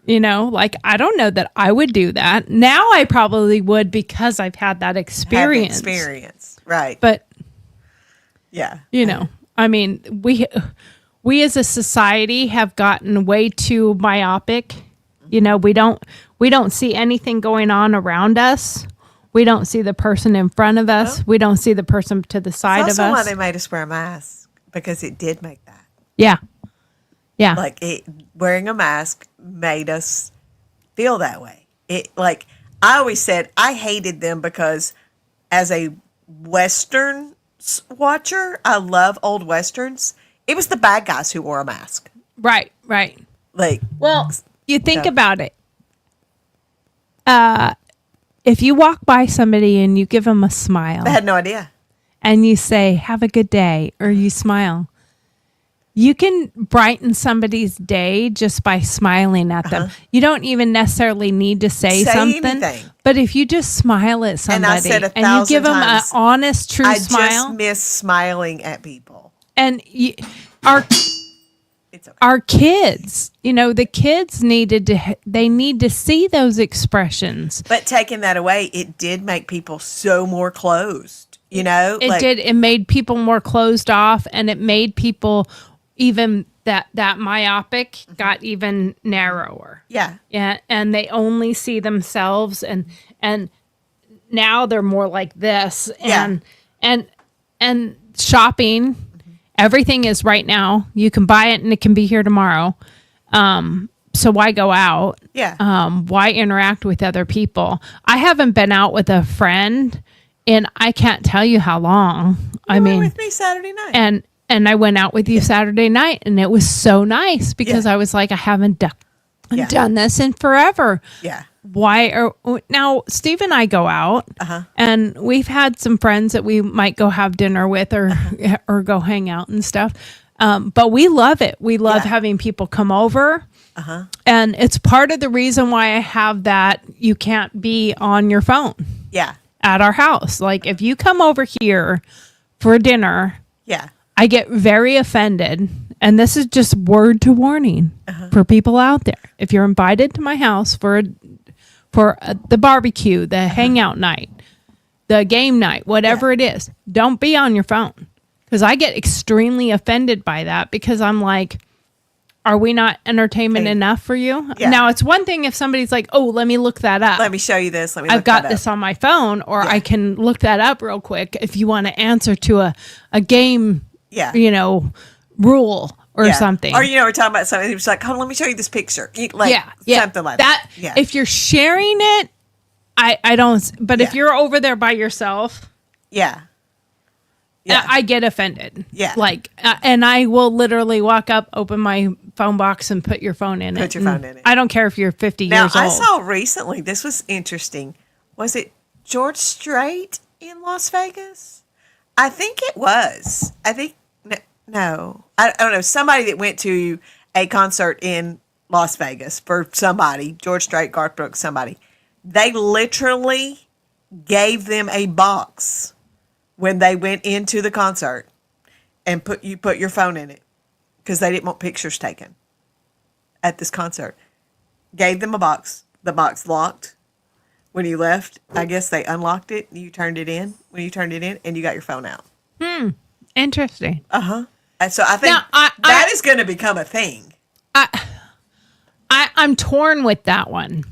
I don't know that I would do that. Now I probably would because I've had that experience. Right. But, yeah. I mean, we as a society have gotten way too myopic. We don't see anything going on around us. We don't see the person in front of us. We don't see the person to the side of us. That's why they made us wear a mask, because it did make that. Yeah. Yeah. Like, wearing a mask made us feel that way. I always said I hated them because as a Western watcher, I love old Westerns. It was the bad guys who wore a mask. Right. Well, you think about it. If you walk by somebody and you give them a smile. I had no idea. And you say, have a good day, or you smile. You can brighten somebody's day just by smiling at them. You don't even necessarily need to say something. Anything. But if you just smile at somebody And I said and you give them an honest, true I smile, just miss smiling at people. and our It's okay. our kids, the kids they need to see those expressions. But taking that away, it did make people so more closed. It did. It made people more closed off, and it made people even that myopic got even narrower. Yeah. Yeah, and they only see themselves, and now they're more like this, and shopping. Everything is right now. You can buy it, and it can be here tomorrow. So why go out? Yeah. Why interact with other people? I haven't been out with a friend in I can't tell you how long. You went with me Saturday night. And I went out with you Saturday night, and it was so nice because I was like, I haven't done this in forever. Yeah. Now Steve and I go out, and we've had some friends that we might go have dinner with or go hang out and stuff. But we love it. We love having people come over. And it's part of the reason why I have that you can't be on your phone. Yeah. At our house. Like if you come over here for dinner, Yeah. I get very offended. And this is just word to warning for people out there. If you're invited to my house for the barbecue, the hangout night, the game night, whatever it is, don't be on your phone. Because I get extremely offended by that because I'm like, are we not entertainment enough for you? Yeah. Now, it's one thing if somebody's like, oh, let me look that up. Let me show you this. I've got this on my phone, or I can look that up real quick if you want to answer to a game, rule or something. Or, we're talking about something. It was like, hold on, let me show you this picture. Something like that. Yeah. If you're sharing it, I don't, but if you're over there by yourself, Yeah. I get offended. Yeah. And I will literally walk up, open my phone box, and put your phone in it. Put your phone in it. I don't care if you're 50 Now, years old. I saw recently, this was interesting. Was it George Strait in Las Vegas? I think it was. No. I don't know. Somebody that went to a concert in Las Vegas for somebody, George Strait, Garth Brooks, somebody. They literally gave them a box when they went into the concert and put your phone in it because they didn't want pictures taken at this concert. Gave them a box. The box locked. When you left, I guess they unlocked it. You turned it in. When you turned it in, and you got your phone out. Interesting. So I think that is going to become a thing. I'm torn with that one.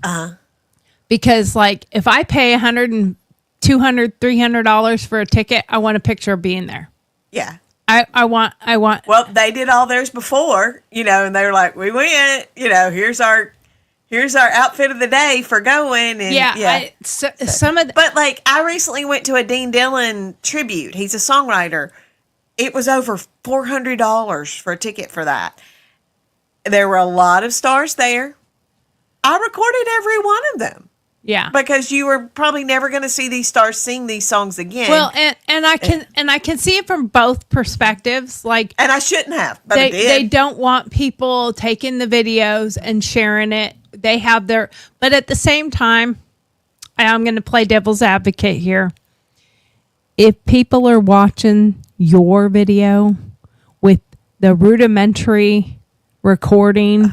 Because if I pay $100, $200, $300 for a ticket, I want a picture of being there. Yeah. I want. Well, they did all theirs before, and they were like, we went, here's our outfit of the day for going. And some of but I recently went to a Dean Dillon tribute. He's a songwriter. It was over $400 for a ticket for that. There were a lot of stars there. I recorded every one of them. Yeah. Because you were probably never going to see these stars sing these songs again. Well, and I can see it from both perspectives. And I shouldn't have, but I did. They don't want people taking the videos and sharing it. They have but at the same time, I'm going to play devil's advocate here. If people are watching your video with the rudimentary recording,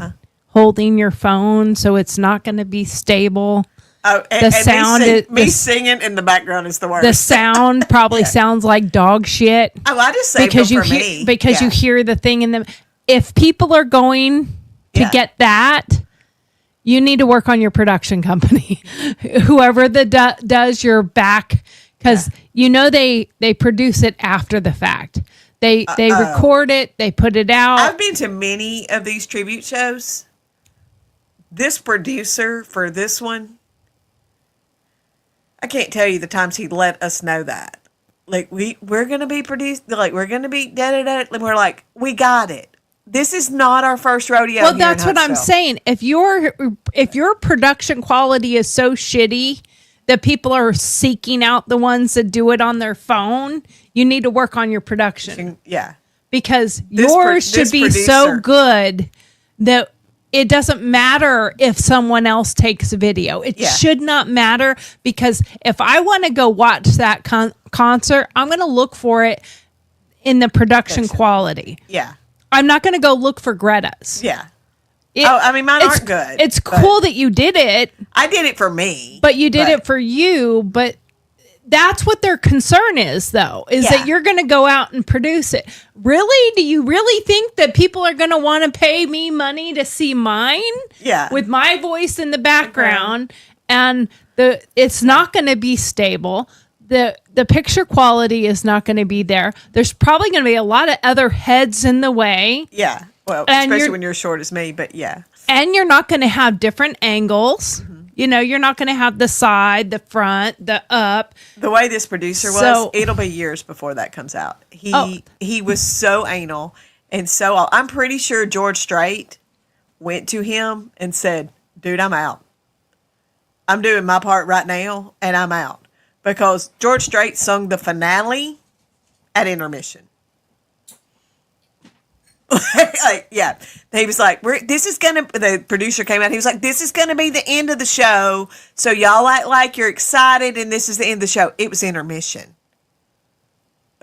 holding your phone so it's not going to be stable. Oh, the sound singing in the background is the worst. The sound probably sounds like dog shit. Oh, I just saved because them for me. Because you hear the thing in them. If people are going to get that, you need to work on your production company. Whoever does your back, because they produce it after the fact. They record it, they put it out. I've been to many of these tribute shows. This producer for this one, I can't tell you the times he let us know that. We're going to be produced, we're going to be da-da-da. And we're like, we got it. This is not our first rodeo. Well, that's what I'm saying. If your production quality is so shitty that people are seeking out the ones that do it on their phone, you need to work on your production. Yeah. because This yours should this be so producer- good that it doesn't matter if someone else takes a video. It Yeah. should not matter, because if I want to go watch that concert, I'm going to look for it in the production quality. Yeah. I'm not going to go look for Greta's. Yeah. It- Oh, I mean, mine it's- aren't good. It's but cool that you did it, I did it for me. but you did it for you. But that's what their concern is, though, is Yeah. that you're going to go out and produce it. Really? Do you really think that people are going to want to pay me money to see mine? Yeah. With my voice in the background, and it's not going to be stable. The picture quality is not going to be there. There's probably going to be a lot of other heads in the way. Yeah. Well, And especially you're- when you're as short as me, but yeah. And you're not going to have different angles. You know, you're not going to have the side, the front, the up. The way this producer was, So- it'll be years before that comes out. Oh. He was so anal and so I'm pretty sure George Strait went to him and said, "Dude, I'm out. I'm doing my part right now and I'm out." Because George Strait sung the finale at intermission. Like, yeah, he was like, "This is gonna." The producer came out. He was like, "This is gonna be the end of the show. So y'all act like you're excited, and this is the end of the show." It was intermission.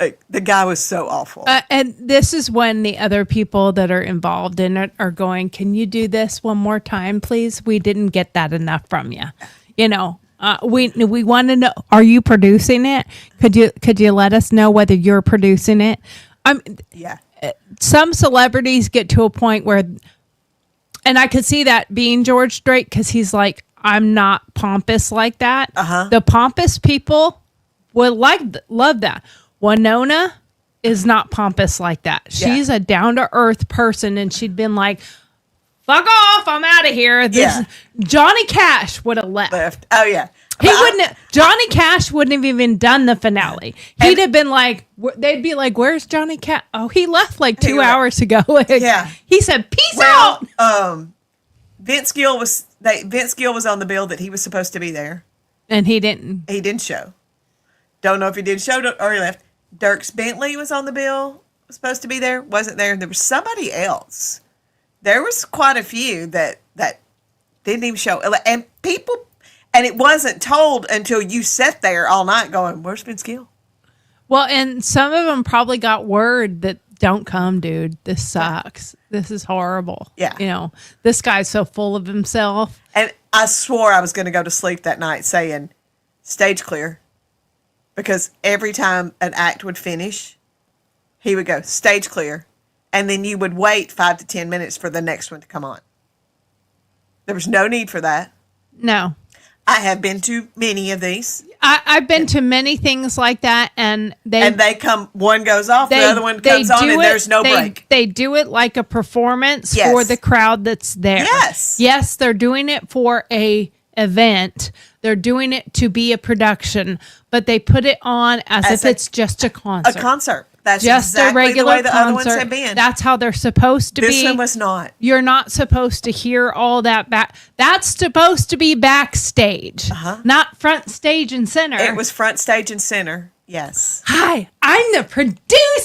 Like, the guy was so awful. And this is when the other people that are involved in it are going, "Can you do this one more time, please? We didn't get that enough from you. You know, we want to know, are you producing it? Could you let us know whether you're producing it?" Yeah, Some celebrities get to a point where, and I could see that being George Strait, because he's like, "I'm not pompous like that." The pompous people would love that. Winona is not pompous like that. She's a down to earth person, and she'd been like, "Fuck off! I'm out of here." Yeah. Johnny Cash would have left. left. Oh yeah, He wouldn't. Johnny Cash wouldn't have even done the finale. He'd have been like, they'd be like, "Where's Johnny Cash? Oh, he left like 2 left. hours ago." Yeah. He said, "Peace Well, out," Vince Gill was on the bill that he was supposed to be there. and he didn't. He didn't show. Don't know if he did show or he left. Dierks Bentley was on the bill, was supposed to be there, wasn't there. There was somebody else. There was quite a few that didn't even show. And people, and it wasn't told until you sat there all night going, "Where's Vince Gill?" Well, and some of them probably got word that, "Don't come, dude. This sucks. This is horrible." Yeah. You know, this guy's so full of himself. And I swore I was going to go to sleep that night saying, "Stage clear." Because every time an act would finish, he would go, "Stage clear." And then you would wait 5 to 10 minutes for the next one to come on. There was no need for that. No. I have been to many of these. I've been to many things like that, and They come, one goes off, the other one comes on, and there's no break. They do it like a performance Yes. for the crowd that's there. Yes. Yes, they're doing it for a event. They're doing it to be a production, but they put it on as if it's just a concert. A concert. That's Just exactly a regular the way the other ones concert. have been. That's how they're supposed to This be. one was not. You're not supposed to hear all that back. That's supposed to be backstage, not front stage and center. It was front stage and center. Yes. Hi, I'm the producer.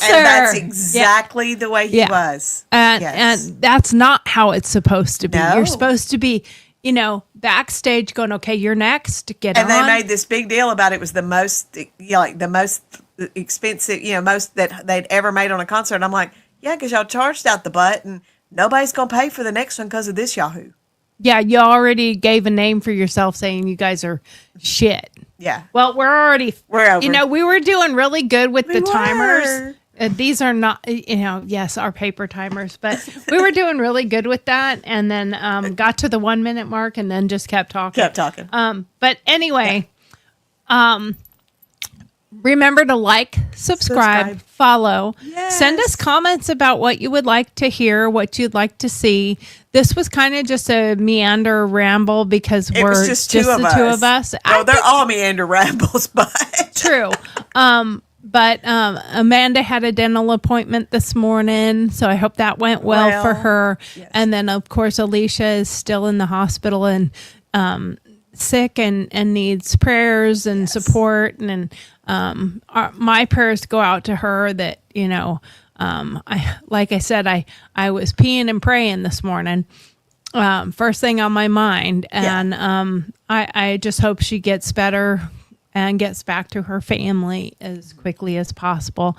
And that's Yeah. exactly the way he Yeah. was. And, Yes. and that's not how it's supposed to be. No. You're supposed to be, backstage going, "Okay, you're next. Get And on." they made this big deal about it was the most, the most expensive, most that they'd ever made on a concert. I'm like, yeah, because y'all charged out the butt, and nobody's gonna pay for the next one because of this Yahoo. Yeah, you already gave a name for yourself, saying you guys are shit. Yeah. Well, we're over. we were doing really good with the were. timers. These are not, yes, our paper timers, but we were doing really good with that. And then got to the 1 minute mark and then just kept talking. But anyway, remember to like, subscribe, follow, send us comments about what you would like to hear, what you'd like to see. This was kind of just a meander ramble because It we're was just two of us. I They're all meander rambles, but True. But Amanda had a dental appointment this morning, so I hope that went well for her. Yes. And then, of course, Alicia is still in the hospital and sick and needs prayers and support. And my prayers go out to her that, like I said, I was peeing and praying this morning. First thing on my mind, and I just hope she gets better and gets back to her family as quickly as possible.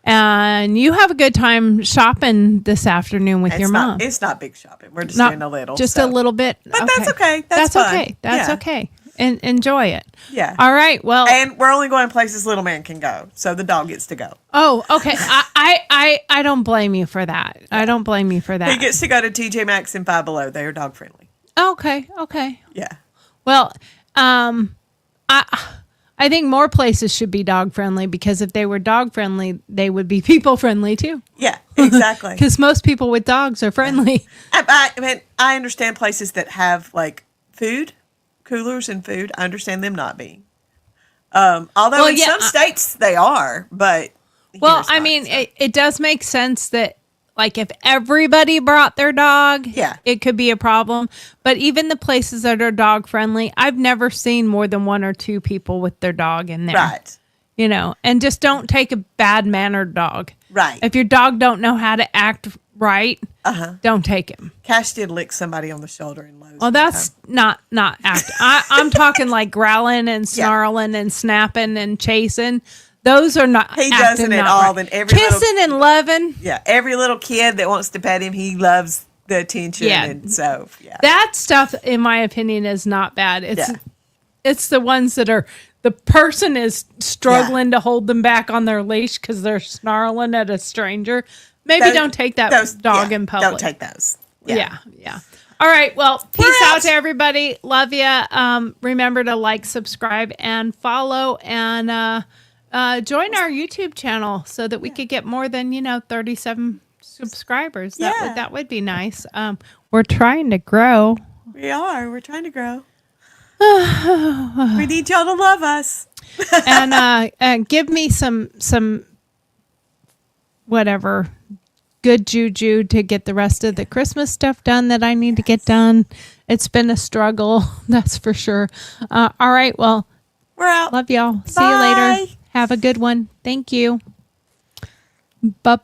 And you have a good time shopping this afternoon with your mom. It's not big shopping. We're just doing a little. Just a little bit. But that's okay. That's fun. okay. That's okay. And enjoy it. Yeah. All right. Well, and we're only going places little man can go, so the dog gets to go. Oh, okay. I don't blame you for that. I don't blame you for that. He gets to go to TJ Maxx and Five Below. They are dog friendly. Okay. Yeah. Well, I think more places should be dog friendly, because if they were dog friendly, they would be people friendly too. Yeah, exactly. Because most people with dogs are friendly. I mean, I understand places that have like food, coolers and food. I understand them not being. Although in some states they are, but. Well, I mean, it does make sense that, like, if everybody brought their dog, it could be a problem. But even the places that are dog friendly, I've never seen more than 1 or 2 people with their dog in there. Right. You know, and just don't take a bad mannered dog. Right. If your dog don't know how to act right, don't take him. Cash did lick somebody on the shoulder in Lowe's. Well, that's not act. I'm talking like growling and snarling and snapping and chasing. Those are not. He doesn't at all. Then every kissing and loving. Yeah, every little kid that wants to pet him, he loves the attention. Yeah, and so that stuff, in my opinion, is not bad. It's the ones that are the person is struggling to hold them back on their leash because they're snarling at a stranger. Maybe don't take that dog in public. Don't take those. Yeah. All right. Well, peace out to everybody. Love you. Remember to like, subscribe, and follow, and join our YouTube channel so that we could get more than 37 subscribers. That would be nice. We're trying to grow. We are. We're trying to grow. We need y'all to love us. And give me some whatever good juju to get the rest of the Christmas stuff done that I need to get done. It's been a struggle, that's for sure. All right. Well, we're out. Love y'all. Bye. See you later. Have a good one. Thank you. Bye-bye.